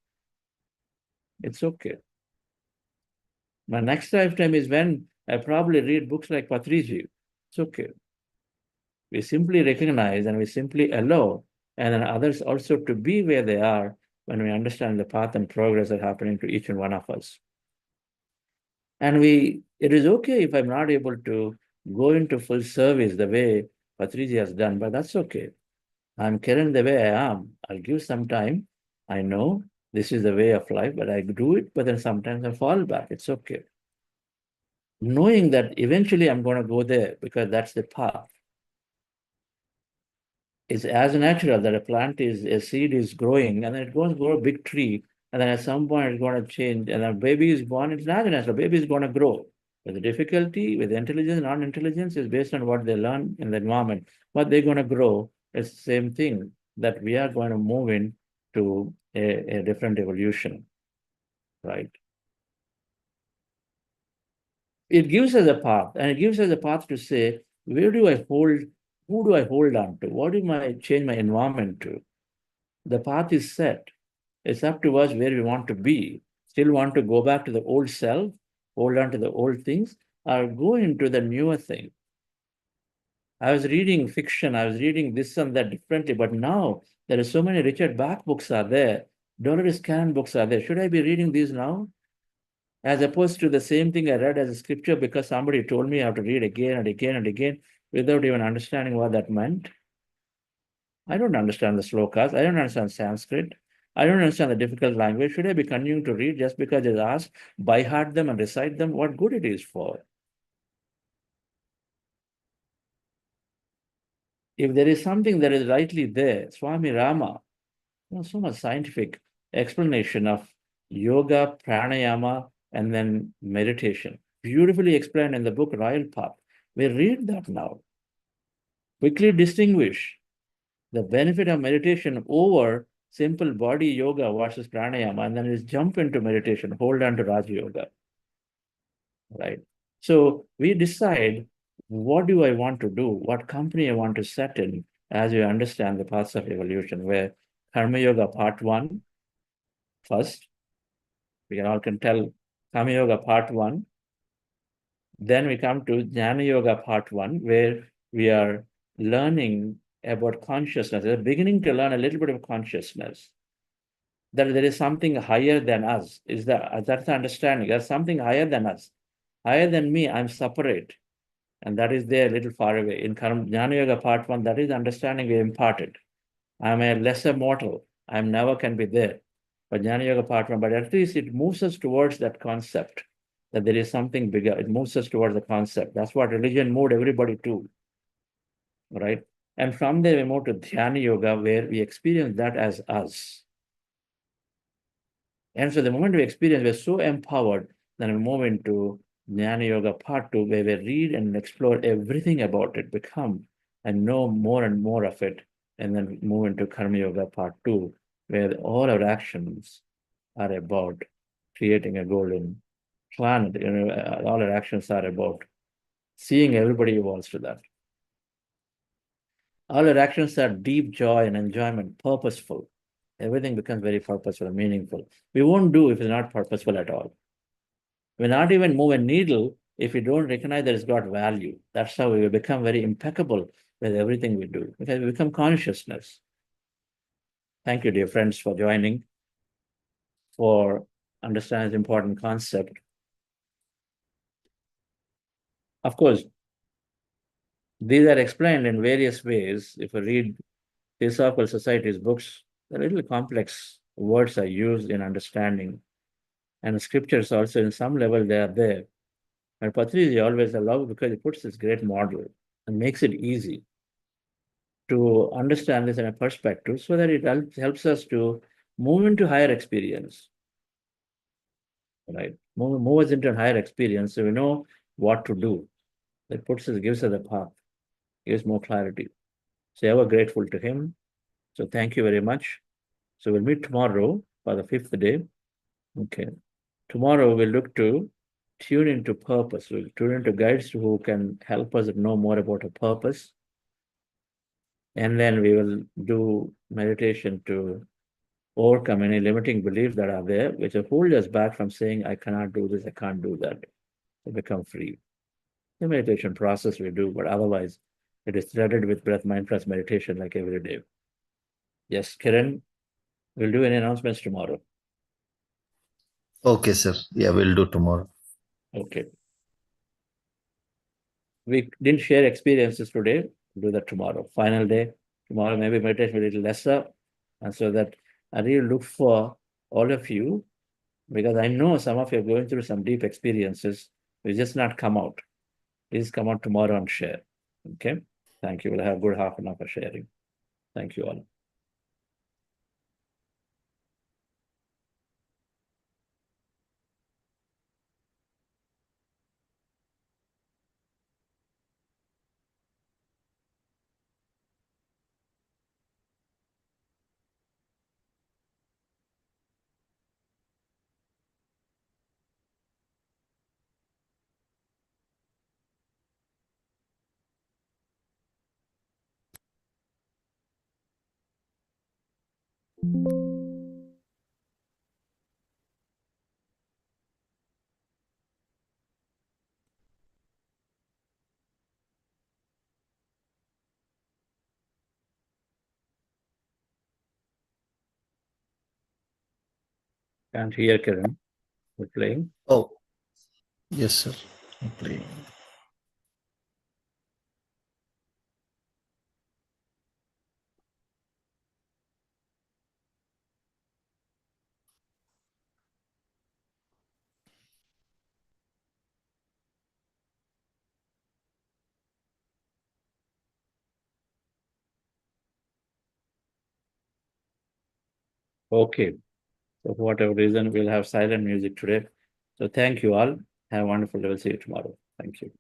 It's okay. My next lifetime is when I probably read books like Patriji. It's okay. We simply recognize and we simply allow, and then others also to be where they are when we understand the path and progress that are happening to each and one of us. And it is okay if I'm not able to go into full service the way Patriji has done, but that's okay. I'm caring the way I am. I'll give some time. I know this is the way of life, but I do it, but then sometimes I fall back. It's okay. Knowing that eventually I'm going to go there because that's the path. It's as natural that a seed is growing and then it goes grow a big tree, and then at some point it's going to change, and a baby is born. It's not natural. Baby is going to grow. But the difficulty with intelligence, non-intelligence is based on what they learn in the environment. What they're going to grow is the same thing, that we are going to move in to a different evolution, right? It gives us a path, and it gives us a path to say, who do I hold on to? What do I change my environment to? The path is set. It's up to us where we want to be. Still want to go back to the old self, hold on to the old things, or go into the newer thing. I was reading fiction, I was reading this and that differently, but now there are so many Richard Bach books are there, Dolores Cannon books are there. Should I be reading these now? As opposed to the same thing I read as a scripture because somebody told me I have to read again and again and again without even understanding what that meant. I don't understand the slokas. I don't understand Sanskrit. I don't understand the difficult language. Should I be continuing to read just because it's asked, by heart them and recite them? What good it is for? If there is something that is rightly there, Swami Rama, so much scientific explanation of yoga, pranayama, and then meditation. Beautifully explained in the book Royal Path. We read that now. Quickly distinguish the benefit of meditation over simple body yoga versus pranayama, and then just jump into meditation, hold on to Raja Yoga, right? So we decide, what do I want to do? What company I want to set in as we understand the paths of evolution, where Karma Yoga Part 1, first, we all can tell Karma Yoga Part 1. Then we come to Jnana Yoga Part 1, where we are learning about consciousness. We're beginning to learn a little bit of consciousness. That there is something higher than us. That's the understanding. There's something higher than us. Higher than me, I'm separate. And that is there a little far away. In Jnana Yoga Part 1, that is the understanding we imparted. I'm a lesser mortal. I never can be there. But Jnana Yoga Part 1, but at least it moves us towards that concept, that there is something bigger. It moves us towards the concept. That's what religion moved everybody to, right? And from there, we move to Dhyana Yoga, where we experience that as us. And so the moment we experience, we're so empowered, then we move into Jnana Yoga Part 2, where we read and explore everything about it, become and know more and more of it, and then move into Karma Yoga Part 2, where all our actions are about creating a golden planet. All our actions are about seeing everybody evolves to that. All our actions are deep joy and enjoyment, purposeful. Everything becomes very purposeful and meaningful. We won't do if it's not purposeful at all. We not even move a needle if we don't recognize that it's got value. That's how we will become very impeccable with everything we do, because we become consciousness. Thank you, dear friends, for joining, for understanding this important concept. Of course, these are explained in various ways. If you read Theosophical Society's books, the little complex words are used in understanding. And the scriptures also, in some level, they are there. And Patrizi always allows, because he puts this great model and makes it easy to understand this in a perspective, so that it helps us to move into higher experience, right? Move us into a higher experience, so we know what to do. That gives us a path, gives more clarity. So ever grateful to him. So thank you very much. So we'll meet tomorrow for the 5th day. Okay. Tomorrow we'll look to tune into purpose. We'll tune into guides who can help us know more about a purpose. And then we will do meditation to overcome any limiting beliefs that are there, which have hold us back from saying, I cannot do this, I can't do that. To become free. The meditation process we do, but otherwise it is threaded with breath mindfulness meditation like every day. Yes, Kiran, we'll do any announcements tomorrow. Okay, sir. Yeah, we'll do tomorrow. Okay. We didn't share experiences today. We'll do that tomorrow. Final day. Tomorrow maybe meditation will be a little lesser. And so that I really look for all of you, because I know some of you are going through some deep experiences. We just not come out. Please come out tomorrow and share. Okay. Thank you. We'll have a good half an hour for sharing. Thank you all. Can't hear Kiran. We're playing. Oh, yes, sir. I'm playing. Okay. So for whatever reason, we'll have silent music today. So thank you all. Have a wonderful day. We'll see you tomorrow. Thank you.